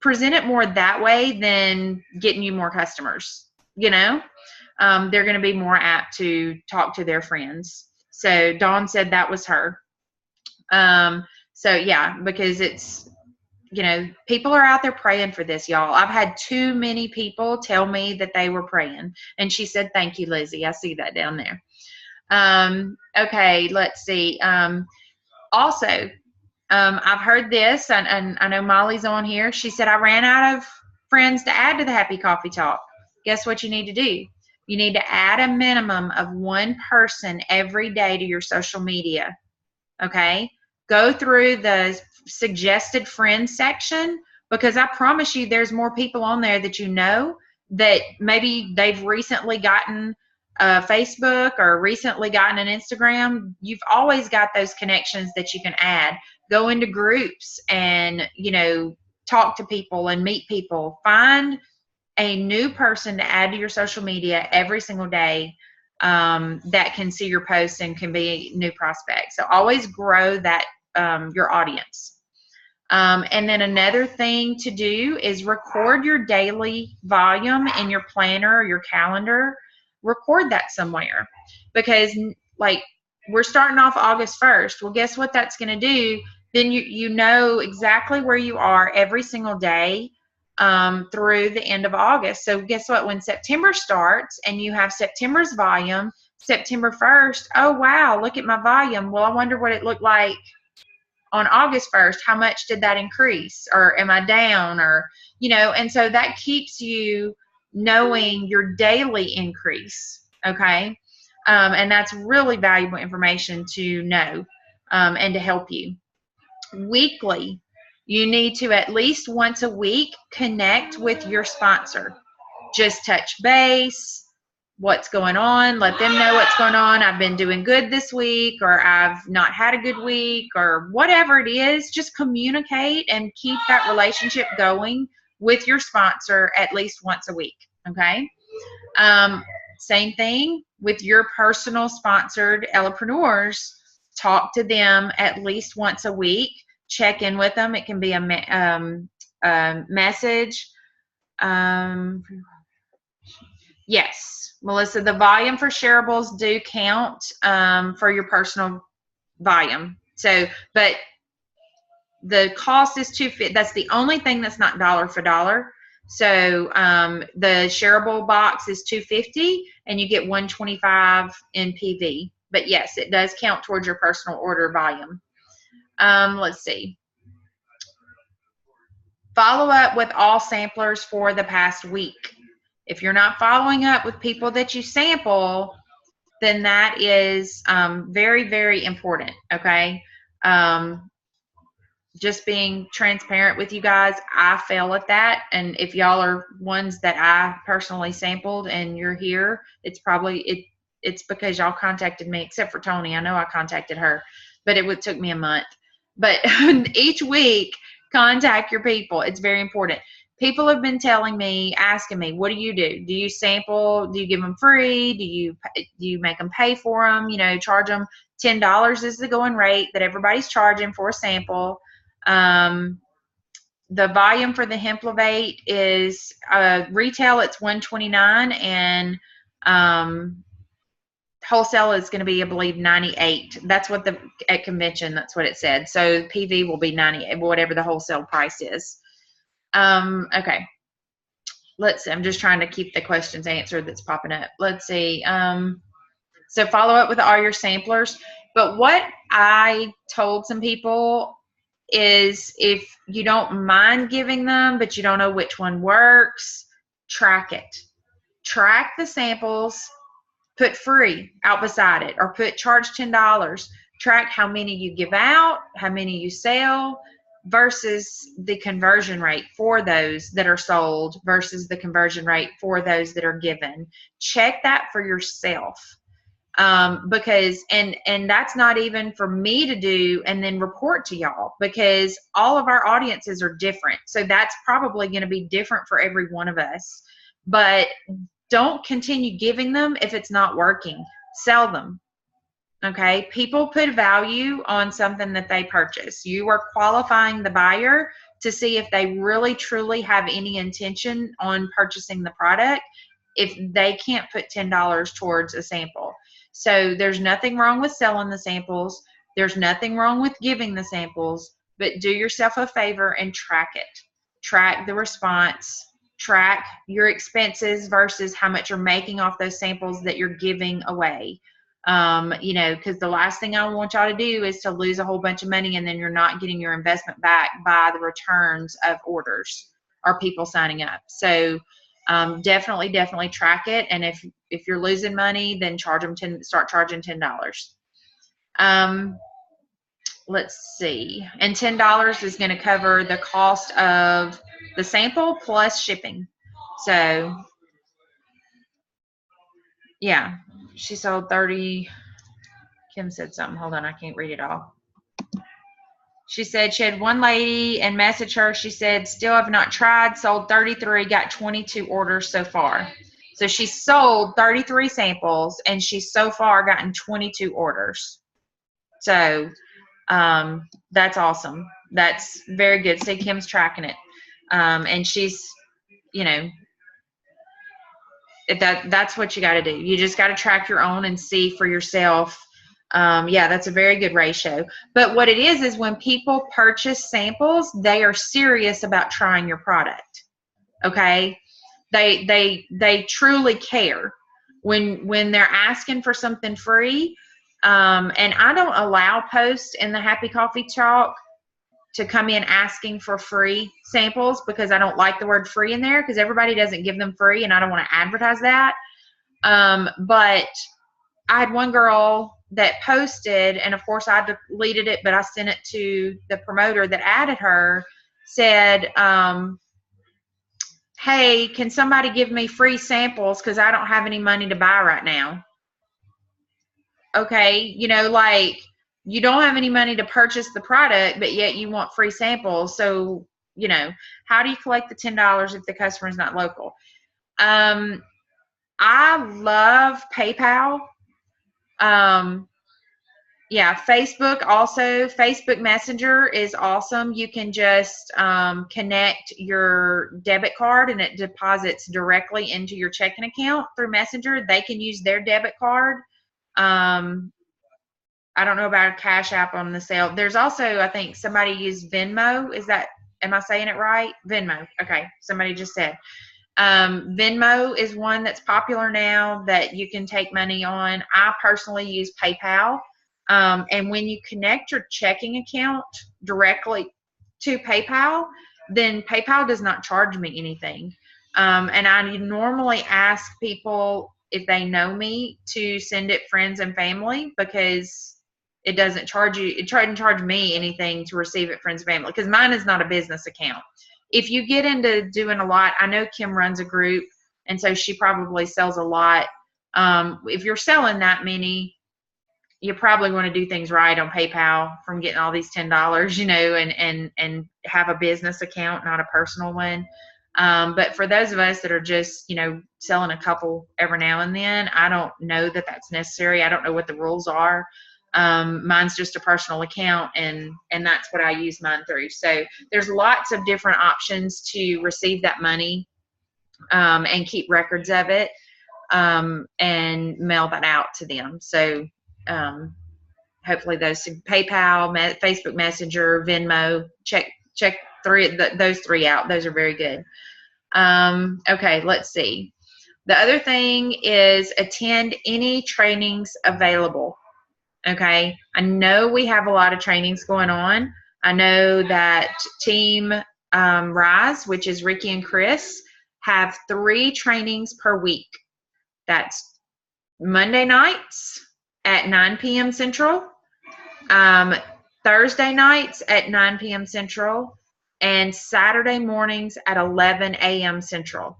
present it more that way than getting you more customers. They're going to be more apt to talk to their friends. So Dawn said that was her. So yeah, because it's, people are out there praying for this, y'all. I've had too many people tell me that they were praying. And she said, thank you, Lizzie. I see that down there. Okay, let's see. Also, I've heard this, and I know Molly's on here. She said, I ran out of friends to add to the Happy Coffee Talk. Guess what you need to do? You need to add a minimum of one person every day to your social media. Okay. Go through the suggested friends section, because I promise you there's more people on there that you know that maybe they've recently gotten Facebook or recently gotten an Instagram. You've always got those connections that you can add. Go into groups and, talk to people and meet people. Find a new person to add to your social media every single day that can see your posts and can be new prospects. So always grow that your audience. And then another thing to do is record your daily volume in your planner or your calendar. Record that somewhere, because like we're starting off August 1st. Well, guess what that's going to do? Then you know exactly where you are every single day through the end of August. So guess what? When September starts and you have September's volume, September 1st, oh, wow, look at my volume. Well, I wonder what it looked like on August 1st. How much did that increase? Or am I down? Or, and so that keeps you knowing your daily increase. Okay. And that's really valuable information to know and to help you. Weekly, you need to at least once a week connect with your sponsor. Just touch base, what's going on, let them know what's going on. I've been doing good this week, or I've not had a good week, or whatever it is. Just communicate and keep that relationship going with your sponsor at least once a week. Okay. Same thing with your personal sponsored Ellepreneurs. Talk to them at least once a week. Check in with them. It can be a message. Yes, Melissa, the volume for shareables do count for your personal volume. So, but the cost is $250. That's the only thing that's not dollar for dollar. So the shareable box is $250, and you get $125 in PV. But yes, it does count towards your personal order volume. Let's see. Follow up with all samplers for the past week. If you're not following up with people that you sample, then that is very, very important. Okay. Just being transparent with you guys, I fail at that. And if y'all are ones that I personally sampled and you're here, it's probably it's because y'all contacted me, except for Tony. I know I contacted her, but it took me a month. But each week, contact your people. It's very important. People have been telling me, asking me, what do? Do you sample? Do you give them free? Do you make them pay for them? Charge them $10 is the going rate that everybody's charging for a sample. The volume for the Hemplavate is retail. It's $129, and wholesale is going to be, I believe, $98. That's what at convention. That's what it said. So PV will be $98, whatever the wholesale price is. Okay. Let's see. I'm just trying to keep the questions answered that's popping up. Let's see. So follow up with all your samplers. But what I told some people is, if you don't mind giving them, but you don't know which one works, track it. Track the samples, put free out beside it, or charge $10. Track how many you give out, how many you sell, versus the conversion rate for those that are sold versus the conversion rate for those that are given. Check that for yourself. Because and that's not even for me to do and then report to y'all, because all of our audiences are different. So that's probably going to be different for every one of us. But don't continue giving them if it's not working. Sell them. Okay. People put value on something that they purchase. You are qualifying the buyer to see if they really truly have any intention on purchasing the product if they can't put $10 towards a sample. So there's nothing wrong with selling the samples. There's nothing wrong with giving the samples, but do yourself a favor and track it. Track the response. Track your expenses versus how much you're making off those samples that you're giving away. Because the last thing I want y'all to do is to lose a whole bunch of money and then you're not getting your investment back by the returns of orders or people signing up. So definitely track it. And if you're losing money, then start charging $10. let's see. And $10 is going to cover the cost of the sample plus shipping. So, yeah, she sold 30. Kim said something. Hold on, I can't read it all. She said she had one lady and messaged her. She said, still have not tried, sold 33, got 22 orders so far. So she sold 33 samples, and she's so far gotten 22 orders. So that's awesome. That's very good. See, Kim's tracking it. And she's, you know, that's what you got to do. You just got to track your own and see for yourself. Yeah, that's a very good ratio. But what it is when people purchase samples, they are serious about trying your product. Okay, they truly care when they're asking for something free. And I don't allow posts in the Happy Coffee Talk to come in asking for free samples, because I don't like the word free in there, because everybody doesn't give them free, and I don't want to advertise that. But I had one girl that posted, and of course I deleted it, but I sent it to the promoter that added her, said, hey, can somebody give me free samples, because I don't have any money to buy right now. Okay, you know, like, you don't have any money to purchase the product, but yet you want free samples. So, you know, how do you collect the $10 if the customer is not local? I love PayPal. Yeah, Facebook also. Facebook Messenger is awesome. You can just connect your debit card, and it deposits directly into your checking account through Messenger. They can use their debit card. I don't know about a Cash App on the sale. There's also, I think somebody used Venmo. Am I saying it right? Venmo. Okay, somebody just said. Venmo is one that's popular now that you can take money on. I personally use PayPal. And when you connect your checking account directly to PayPal, then PayPal does not charge me anything. And I normally ask people, if they know me, to send it friends and family, because it doesn't charge you. It doesn't charge me anything to receive it friends and family, because mine is not a business account. If you get into doing a lot, I know Kim runs a group, and so she probably sells a lot. If you're selling that many, you probably want to do things right on PayPal from getting all these $10, you know, and have a business account, not a personal one. But for those of us that are just, you know, selling a couple every now and then, I don't know that that's necessary. I don't know what the rules are. Mine's just a personal account, and that's what I use mine through. So there's lots of different options to receive that money, and keep records of it, and mail that out to them. So hopefully those PayPal, Facebook Messenger, Venmo, check those three out. Those are very good. Okay, let's see. The other thing is attend any trainings available. Okay, I know we have a lot of trainings going on. I know that Team Rise, which is Ricky and Chris, have 3 trainings per week. That's Monday nights at 9 p.m. Central, Thursday nights at 9 p.m. Central, and Saturday mornings at 11 a.m. Central.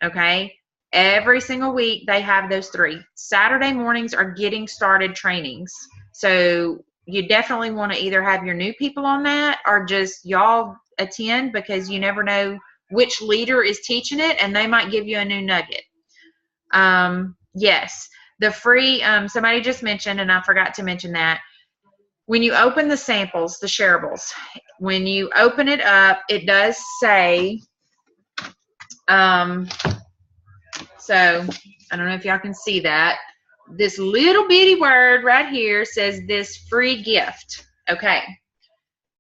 Okay, every single week they have those 3. Saturday mornings are getting started trainings, so you definitely want to either have your new people on that, or just y'all attend, because you never know which leader is teaching it, and they might give you a new nugget. Yes, the free, somebody just mentioned, and I forgot to mention that, when you open the samples, the shareables, when you open it up, it does say, so I don't know if y'all can see that. This little bitty word right here says this free gift. Okay.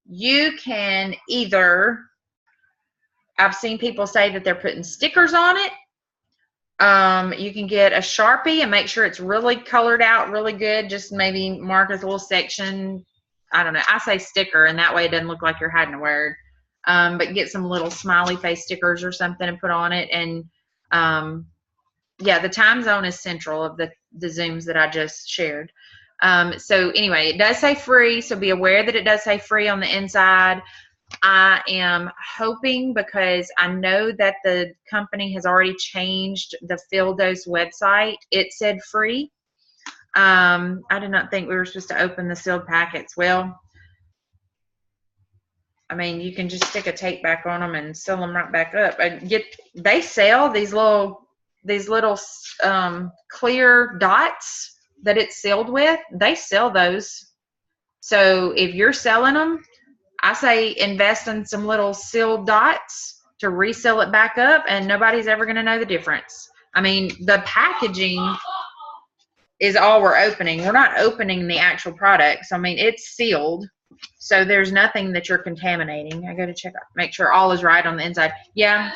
You can either, I've seen people say that they're putting stickers on it. You can get a Sharpie and make sure it's really colored out really good. Just maybe mark as a little section. I don't know. I say sticker, and that way it doesn't look like you're hiding a word. But get some little smiley face stickers or something and put on it. And yeah, the time zone is central of the Zooms that I just shared. So anyway, it does say free, so be aware that it does say free on the inside. I am hoping, because I know that the company has already changed the Fill Dose website, it said free. I did not think we were supposed to open the sealed packets. Well, I mean, you can just stick a tape back on them and seal them right back up. They sell these little clear dots that it's sealed with. They sell those. So if you're selling them, I say invest in some little sealed dots to reseal it back up, and nobody's ever going to know the difference. I mean, the packaging is all we're opening. We're not opening the actual products. I mean, it's sealed, so there's nothing that you're contaminating. I go to check out, make sure all is right on the inside. Yeah.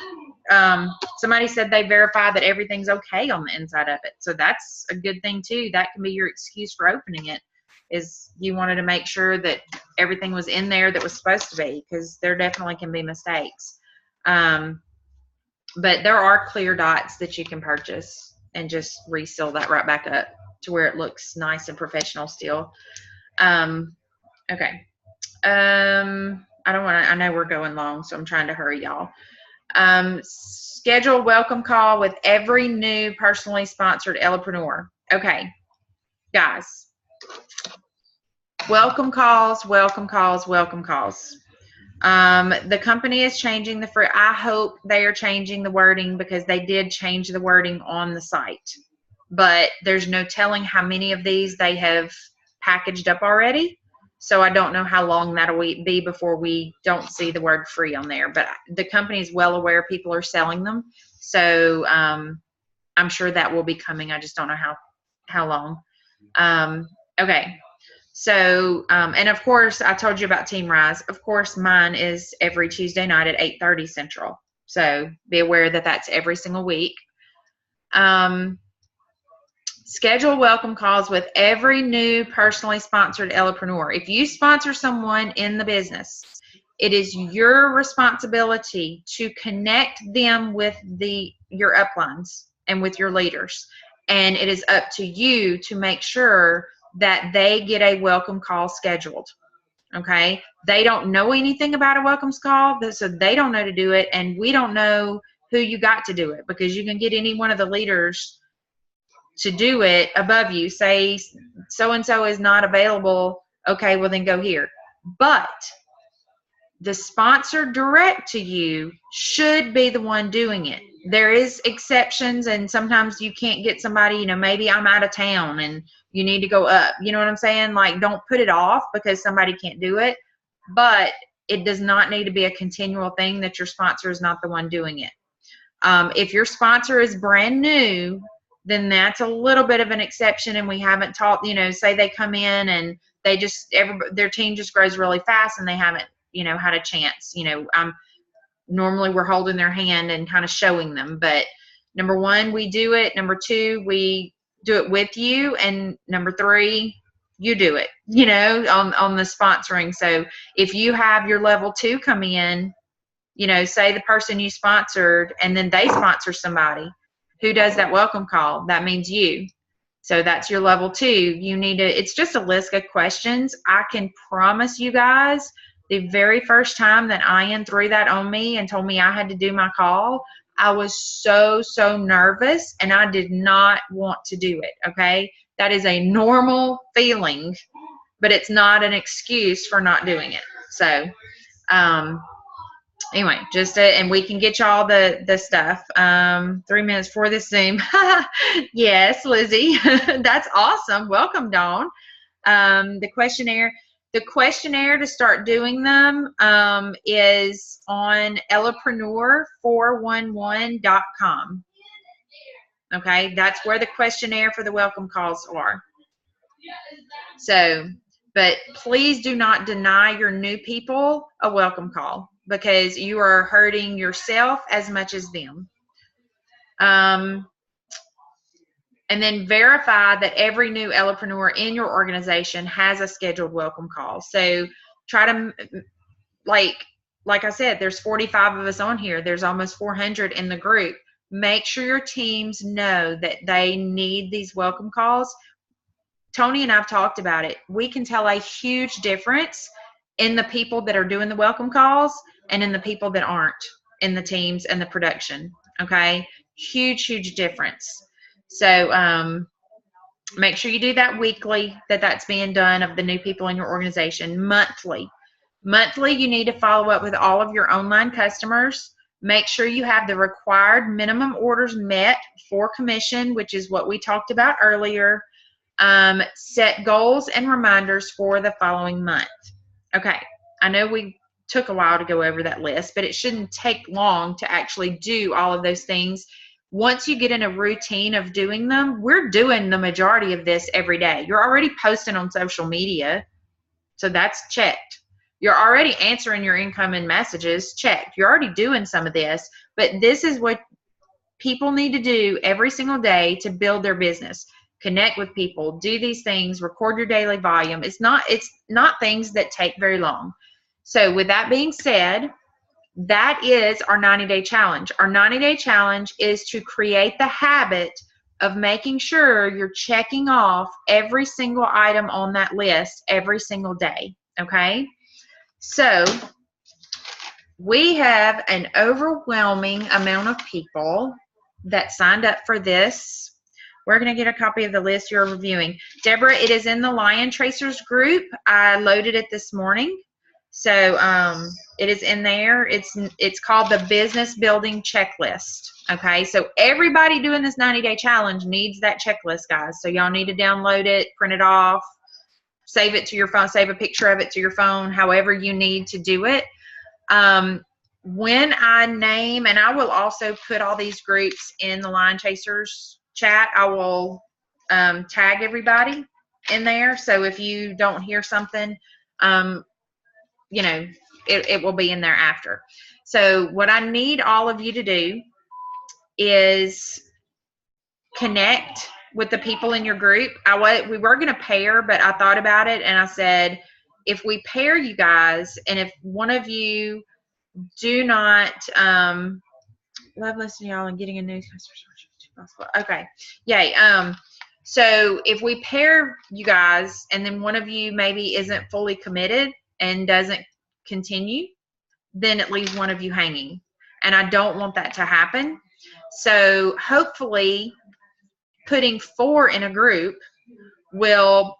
Somebody said they verified that everything's okay on the inside of it. So that's a good thing too. That can be your excuse for opening it, is you wanted to make sure that everything was in there that was supposed to be, because there definitely can be mistakes. But there are clear dots that you can purchase and just reseal that right back up to where it looks nice and professional still. Okay. I know we're going long, so I'm trying to hurry y'all. Schedule welcome call with every new personally sponsored Ellepreneur. Okay, guys. Welcome calls, welcome calls, welcome calls. The company is changing the free. I hope they are changing the wording, because they did change the wording on the site. But there's no telling how many of these they have packaged up already. So I don't know how long that'll be before we don't see the word free on there. But the company is well aware people are selling them. So I'm sure that will be coming. I just don't know how long. Okay. So, and of course, I told you about Team Rise. Of course, mine is every Tuesday night at 8:30 Central. So be aware that that's every single week. Schedule welcome calls with every new personally sponsored Ellepreneur. If you sponsor someone in the business, it is your responsibility to connect them with your uplines and with your leaders. And it is up to you to make sure that they get a welcome call scheduled. Okay? They don't know anything about a welcomes call, so they don't know to do it, and we don't know who you got to do it, because you can get any one of the leaders to do it above you. Say so-and-so is not available. Okay, well then go here. But the sponsor direct to you should be the one doing it. There is exceptions, and sometimes you can't get somebody, maybe I'm out of town and you need to go up. You know what I'm saying? Like, don't put it off because somebody can't do it. But it does not need to be a continual thing that your sponsor is not the one doing it. If your sponsor is brand new, then that's a little bit of an exception, and we haven't taught, say they come in and their team just grows really fast and they haven't, had a chance. Normally we're holding their hand and kind of showing them, but number one, we do it. Number two, we do it with you. And number three, you do it, on the sponsoring. So if you have your level 2 come in, say the person you sponsored and then they sponsor somebody, who does that welcome call? That means you. So that's your level 2. It's just a list of questions. I can promise you guys, the very first time that Ian threw that on me and told me I had to do my call, I was so nervous, and I did not want to do it. Okay. That is a normal feeling, but it's not an excuse for not doing it. So, anyway, and we can get y'all the stuff. 3 minutes for this Zoom. Yes, Lizzie. That's awesome. Welcome, Dawn. The questionnaire to start doing them is on ellepreneur411.com. Okay, that's where the questionnaire for the welcome calls are. So, but please do not deny your new people a welcome call, because you are hurting yourself as much as them. And then verify that every new Ellepreneur in your organization has a scheduled welcome call. So try to, like I said, there's 45 of us on here. There's almost 400 in the group. Make sure your teams know that they need these welcome calls. Tony and I've talked about it. We can tell a huge difference in the people that are doing the welcome calls and in the people that aren't in the teams and the production. Okay. Huge difference. So, make sure you do that weekly, that's being done of the new people in your organization. Monthly, you need to follow up with all of your online customers. Make sure you have the required minimum orders met for commission, which is what we talked about earlier. Set goals and reminders for the following month. Okay, I know we took a while to go over that list, but it shouldn't take long to actually do all of those things. Once you get in a routine of doing them, we're doing the majority of this every day. You're already posting on social media, so that's checked. You're already answering your incoming messages, checked. You're already doing some of this, but this is what people need to do every single day to build their business. Connect with people, do these things, record your daily volume. It's not things that take very long. So with that being said, that is our 90-day challenge. Our 90-day challenge is to create the habit of making sure you're checking off every single item on that list every single day, okay? So we have an overwhelming amount of people that signed up for this. We're going to get a copy of the list you're reviewing. Deborah, it is in the Lion Tracers group. I loaded it this morning. So it is in there. It's called the Business Building Checklist. Okay, so everybody doing this 90-day challenge needs that checklist, guys. So y'all need to download it, print it off, save it to your phone, save a picture of it to your phone, however you need to do it. When I name, and I will also put all these groups in the Lion Chasers chat, I will tag everybody in there. So if you don't hear something, you know, it will be in there after. So what I need all of you to do is connect with the people in your group. We were going to pair, but I thought about it and I said, if we pair you guys, and if one of you do not love listening to y'all and getting a new customer. Okay. Yay. So if we pair you guys and then one of you maybe isn't fully committed and doesn't continue, then it leaves one of you hanging. And I don't want that to happen. So hopefully putting 4 in a group will,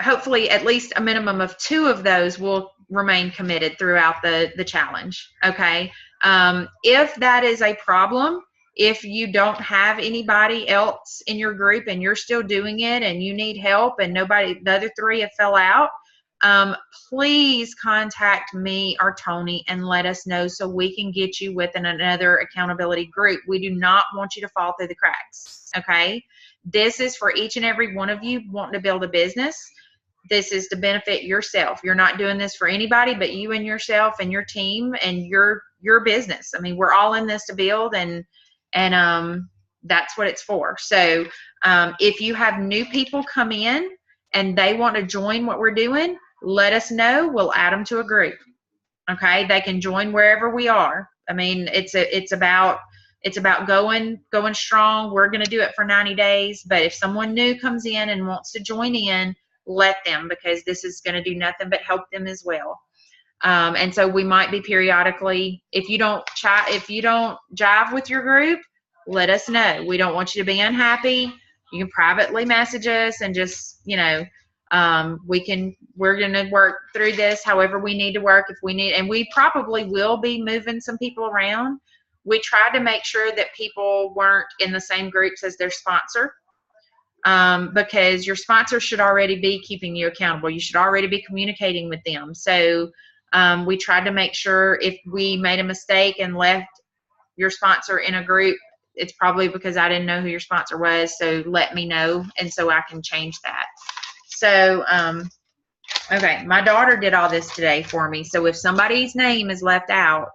hopefully at least a minimum of 2 of those will remain committed throughout the challenge. Okay. If that is a problem, if you don't have anybody else in your group and you're still doing it and you need help and the other 3 have fell out, please contact me or Tony and let us know so we can get you with another accountability group. We do not want you to fall through the cracks. Okay. This is for each and every one of you wanting to build a business. This is to benefit yourself. You're not doing this for anybody but you and yourself and your team and your business. I mean, we're all in this to build, and that's what it's for. So if you have new people come in and they want to join what we're doing, let us know. We'll add them to a group. Okay, they can join wherever we are. I mean, it's about going strong. We're going to do it for 90 days, but if someone new comes in and wants to join in, let them, because this is going to do nothing but help them as well. And so we might be periodically, if you don't jive with your group, let us know. We don't want you to be unhappy. You can privately message us and just, we're going to work through this however we need to work if we need, and we probably will be moving some people around. We tried to make sure that people weren't in the same groups as their sponsor. Because your sponsor should already be keeping you accountable. You should already be communicating with them. So we tried to make sure if we made a mistake and left your sponsor in a group, it's probably because I didn't know who your sponsor was. So let me know, and so I can change that. So, okay, my daughter did all this today for me. So if somebody's name is left out,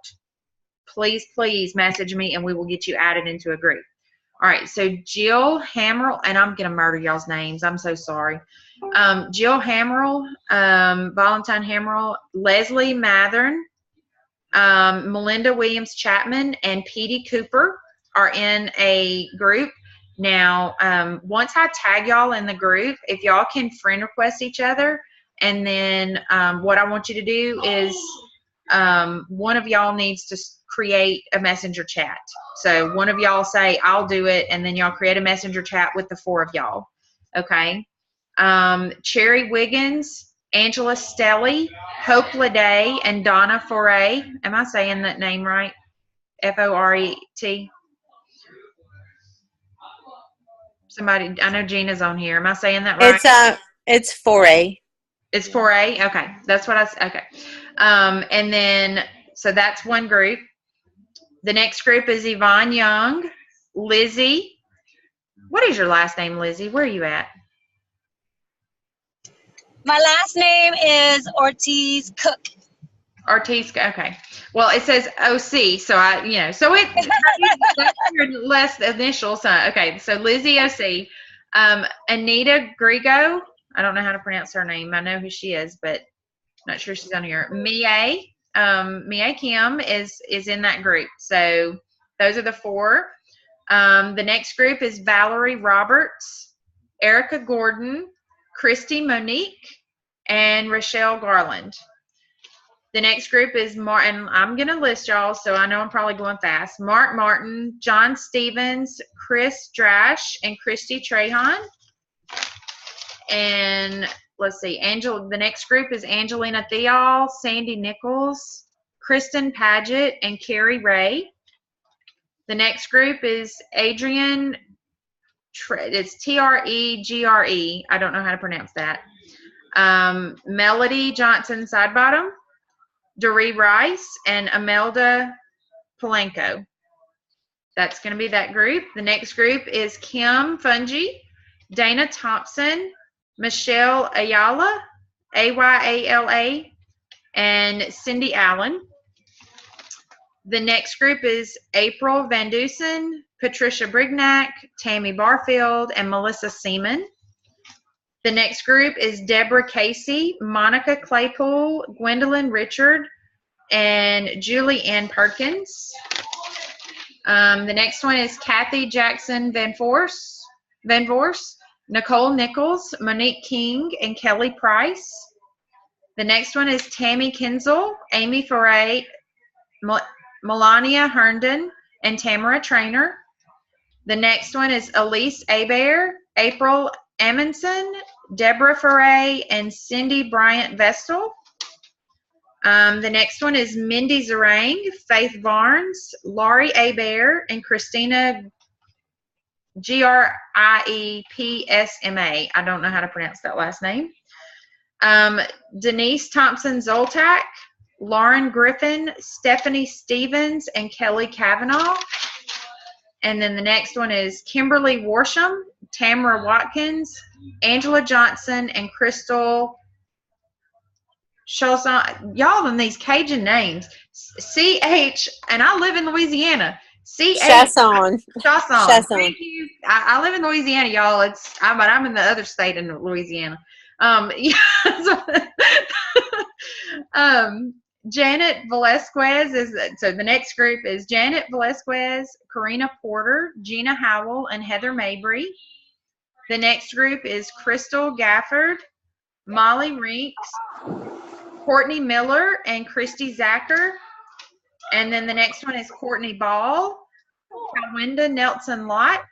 please message me and we will get you added into a group. All right, so Jill Hammerl, and I'm going to murder y'all's names. I'm so sorry. Jill Hammerl, Valentine Hammerl, Leslie Mathern, Melinda Williams Chapman, and Petey Cooper are in a group. Now, once I tag y'all in the group, if y'all can friend request each other, and then what I want you to do is one of y'all needs to create a messenger chat. So one of y'all say, I'll do it, and then y'all create a messenger chat with the 4 of y'all. Okay. Cherry Wiggins, Angela Stelly, Hope Lede, and Donna Foray. Am I saying that name right? F-O-R-E-T. Somebody, I know Gina's on here. Am I saying that right? It's 4A. It's 4A? Okay. That's what okay. And then, so that's one group. The next group is Yvonne Young, Lizzie. What is your last name, Lizzie? Where are you at? My last name is Ortiz Cook. Ortiz, okay. Well, it says OC, so so that's your last initial. So, okay, so Lizzie OC. Anita Grigo, I don't know how to pronounce her name. I know who she is, but not sure she's on here. Mia Kim is in that group. So those are the 4. The next group is Valerie Roberts, Erica Gordon, Christy Monique, and Rochelle Garland. The next group is Martin. I'm going to list y'all, so I know I'm probably going fast. Mark Martin, John Stevens, Chris Drash, and Christy Trahan. And let's see, the next group is Angelina Theall, Sandy Nichols, Kristen Paget, and Carrie Ray. The next group is Adrian, it's Tregre. I don't know how to pronounce that. Melody Johnson Sidebottom, Doree Rice, and Imelda Polanco. That's going to be that group. The next group is Kim Fungi, Dana Thompson, Michelle Ayala, Ayala, and Cindy Allen. The next group is April Van Dusen, Patricia Brignac, Tammy Barfield, and Melissa Seaman. The next group is Deborah Casey, Monica Claypool, Gwendolyn Richard, and Julie Ann Perkins. The next one is Kathy Jackson Van Vorst, Nicole Nichols, Monique King, and Kelly Price. The next one is Tammy Kinzel, Amy Foray, Melania Herndon, and Tamara Trainer. The next one is Elise Abair, April Amundsen, Deborah Foray, and Cindy Bryant Vestal. The next one is Mindy Zarang, Faith Barnes, Laurie Abair, and Christina Griepsma. I don't know how to pronounce that last name. Denise Thompson Zoltak, Lauren Griffin, Stephanie Stevens, and Kelly Kavanaugh. And then the next one is Kimberly Warsham, Tamara Watkins, Angela Johnson, and Crystal Chausson. Y'all in these Cajun names. C-H, and I live in Louisiana. Chausson. Thank you. I live in Louisiana, y'all. But I'm in the other state in Louisiana. Janet Velasquez so the next group is Janet Velasquez, Karina Porter, Gina Howell, and Heather Mabry. The next group is Crystal Gafford, Molly Rinks, Courtney Miller, and Christy Zacher. And then the next one is Courtney Ball, Kawinda Nelson Lott,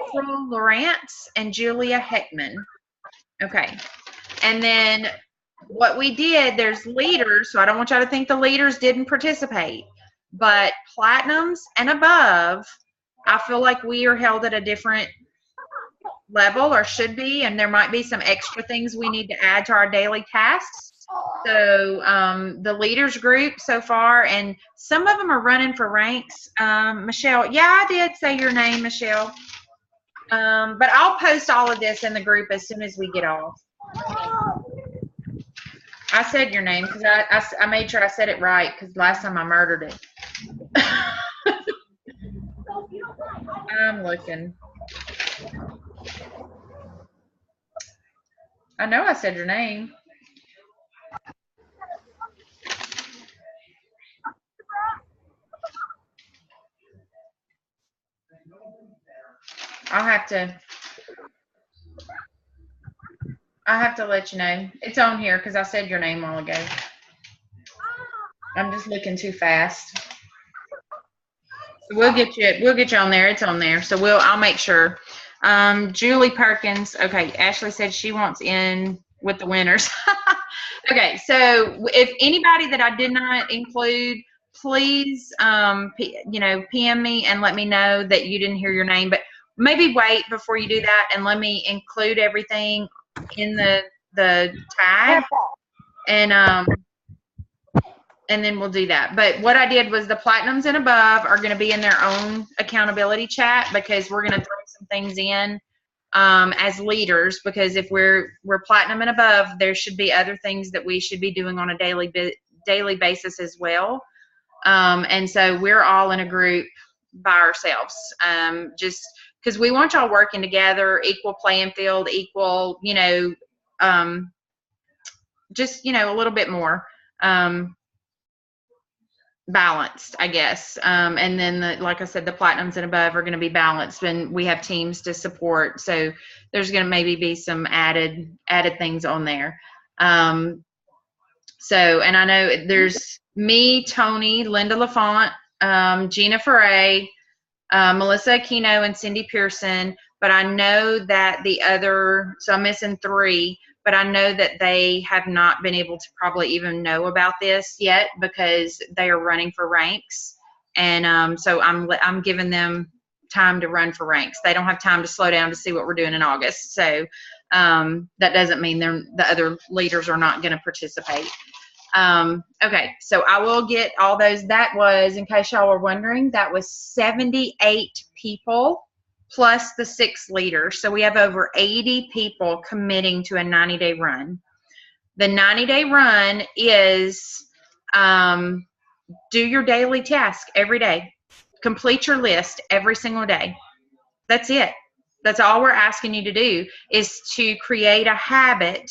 April Lawrence, and Julia Heckman. Okay. And then what we did, there's leaders, so I don't want y'all to think the leaders didn't participate. But platinums and above, I feel like we are held at a different level, or should be, and there might be some extra things we need to add to our daily tasks. So the leaders group so far, and some of them are running for ranks. Michelle, yeah, I did say your name, Michelle. But I'll post all of this in the group as soon as we get off. I said your name because I made sure I said it right, because last time I murdered it. I'm looking. I know I said your name. I'll have to let you know. It's on here because I said your name a while ago. I'm just looking too fast. So we'll get you on there. It's on there. So I'll make sure. Julie Perkins. Okay, Ashley said she wants in with the winners. Okay, so if anybody that I did not include, please, PM me and let me know that you didn't hear your name. But maybe wait before you do that and let me include everything in the tag, and then we'll do that. But what I did was the platinums and above are going to be in their own accountability chat, because we're going to throw some things in as leaders, because if we're platinum and above, there should be other things that we should be doing on a daily basis as well. And so we're all in a group by ourselves, just because we want y'all working together, equal playing field, equal, just, a little bit more balanced, I guess. And then, like I said, the platinums and above are going to be balanced, and we have teams to support. So there's going to maybe be some added things on there. So, and I know there's me, Tony, Linda LaFont, Gina Foray, Melissa Aquino, and Cindy Pearson. But I know that so I'm missing 3, but I know that they have not been able to probably even know about this yet, because they are running for ranks. And so I'm giving them time to run for ranks. They don't have time to slow down to see what we're doing in August. So that doesn't mean the other leaders are not going to participate. Okay, so I will get all those. That was, in case y'all were wondering, that was 78 people plus the 6 leaders. So we have over 80 people committing to a 90-day run. The 90-day run is do your daily task every day. Complete your list every single day. That's it. That's all we're asking you to do, is to create a habit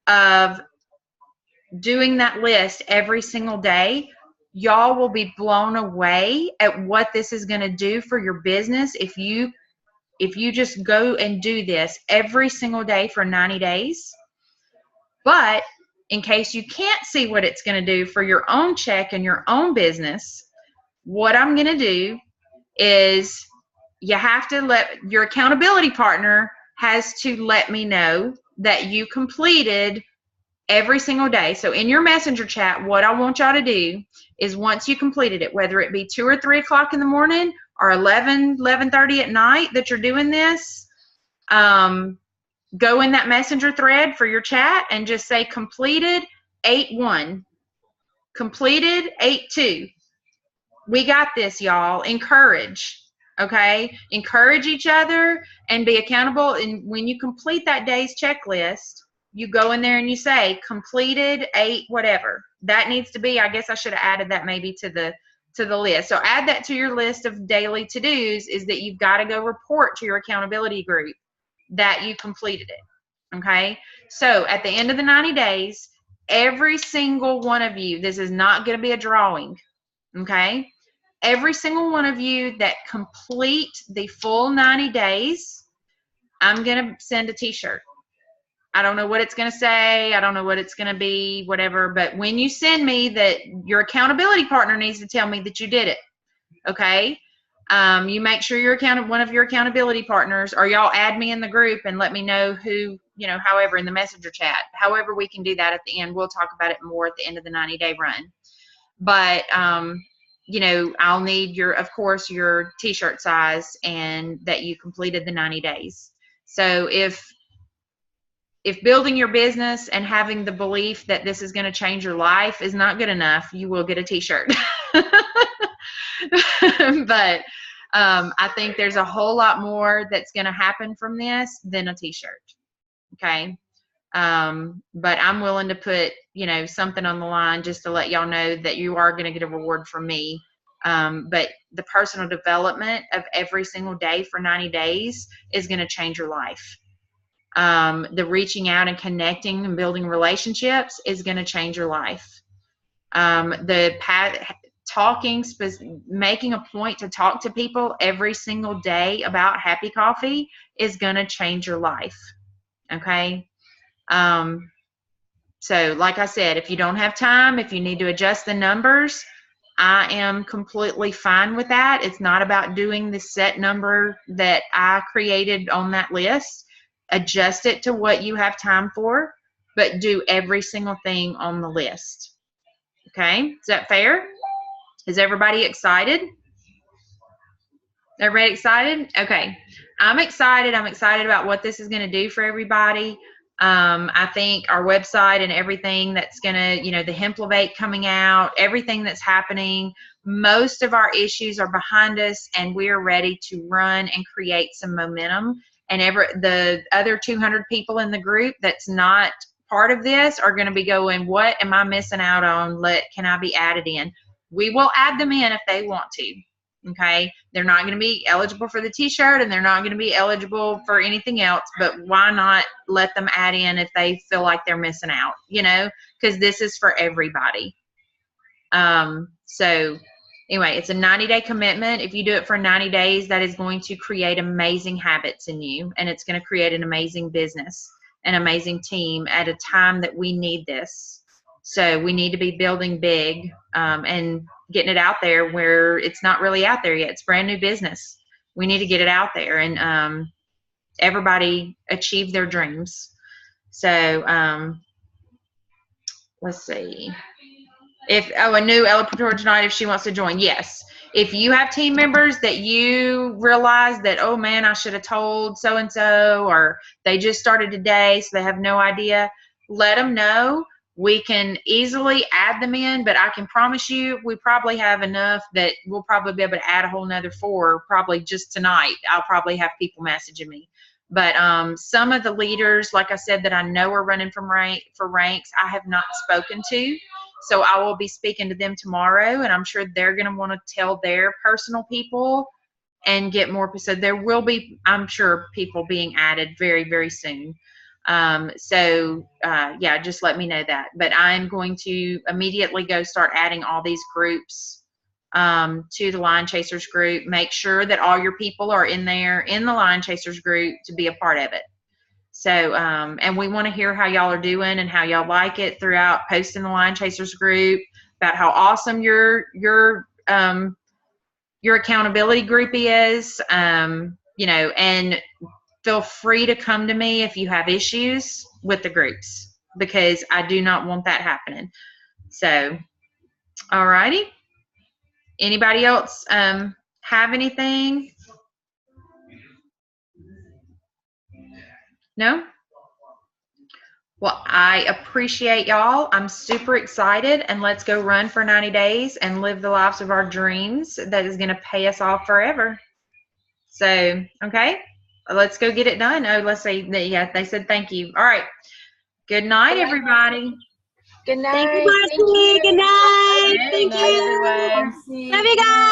of doing that list every single day. Y'all will be blown away at what this is going to do for your business if you just go and do this every single day for 90 days. But in case you can't see what it's going to do for your own check and your own business, what I'm going to do is you have to let your accountability partner has to let me know that you completed every single day. So in your messenger chat, what I want y'all to do is, once you completed it, whether it be 2 or 3 o'clock in the morning or 11:30 at night that you're doing this, go in that messenger thread for your chat and just say completed 8-1, completed 8-2. We got this, y'all. Encourage. Okay? Encourage each other and be accountable. And when you complete that day's checklist, you go in there and you say completed 8 whatever. That needs to be, I guess I should have added that maybe to the list. So add that to your list of daily to-dos, is that you've got to go report to your accountability group that you completed it. Okay? So at the end of the 90 days, every single one of you, this is not going to be a drawing. Okay? Every single one of you that complete the full 90 days, I'm going to send a t-shirt. I don't know what it's going to say. I don't know what it's going to be, whatever. But when you send me that, your accountability partner needs to tell me that you did it. Okay? You make sure one of your accountability partners, or y'all add me in the group and let me know who, however, in the messenger chat. However we can do that at the end. We'll talk about it more at the end of the 90-day run. But, I'll need of course, your t-shirt size and that you completed the 90 days. So if building your business and having the belief that this is going to change your life is not good enough, you will get a t-shirt. But I think there's a whole lot more that's going to happen from this than a t-shirt. Okay. But I'm willing to put, something on the line just to let y'all know that you are going to get a reward from me. But the personal development of every single day for 90 days is going to change your life. The reaching out and connecting and building relationships is going to change your life. making a point to talk to people every single day about Happy Coffee is going to change your life. Okay. So like I said, if you don't have time, if you need to adjust the numbers, I am completely fine with that. It's not about doing the set number that I created on that list. Adjust it to what you have time for, but do every single thing on the list. Okay, is that fair? Is everybody excited? Everybody excited? Okay, I'm excited. I'm excited about what this is going to do for everybody. I think our website and everything that's going to, the Hempelevate coming out, everything that's happening, most of our issues are behind us, and we're ready to run and create some momentum. And the other 200 people in the group that's not part of this are going to be going, what am I missing out on? Can I be added in? We will add them in if they want to. Okay, they're not going to be eligible for the t-shirt, and they're not going to be eligible for anything else, but why not let them add in if they feel like they're missing out, because this is for everybody. So anyway, it's a 90-day commitment. If you do it for 90 days, that is going to create amazing habits in you, and it's going to create an amazing business, an amazing team at a time that we need this. So we need to be building big, and getting it out there where it's not really out there yet. It's brand new business. We need to get it out there and everybody achieve their dreams. So let's see. A new Ella tonight if she wants to join. Yes. If you have team members that you realize that, oh man, I should have told so-and-so, or they just started today, so they have no idea, let them know. We can easily add them in, but I can promise you we probably have enough that we'll probably be able to add a whole nother 4 probably just tonight. I'll probably have people messaging me. But some of the leaders, like I said, that I know are running for ranks, I have not spoken to. So I will be speaking to them tomorrow, and I'm sure they're going to want to tell their personal people and get more. So there will be, I'm sure, people being added very, very soon. Yeah, just let me know that. But I'm going to immediately go start adding all these groups to the Lion Chasers group. Make sure that all your people are in there in the Lion Chasers group to be a part of it. So, and we want to hear how y'all are doing and how y'all like it throughout posting the Lion Chasers group about how awesome your accountability group is, and feel free to come to me if you have issues with the groups, because I do not want that happening. So, all righty. Anybody else have anything? No? Well, I appreciate y'all. I'm super excited, and let's go run for 90 days and live the lives of our dreams that is going to pay us off forever. So, okay. Let's go get it done. Oh, let's say that, yeah, they said thank you. All right. Good night, everybody. Good night. Thank you, Marcy. Good night. Thank you. Everyone. Love you guys.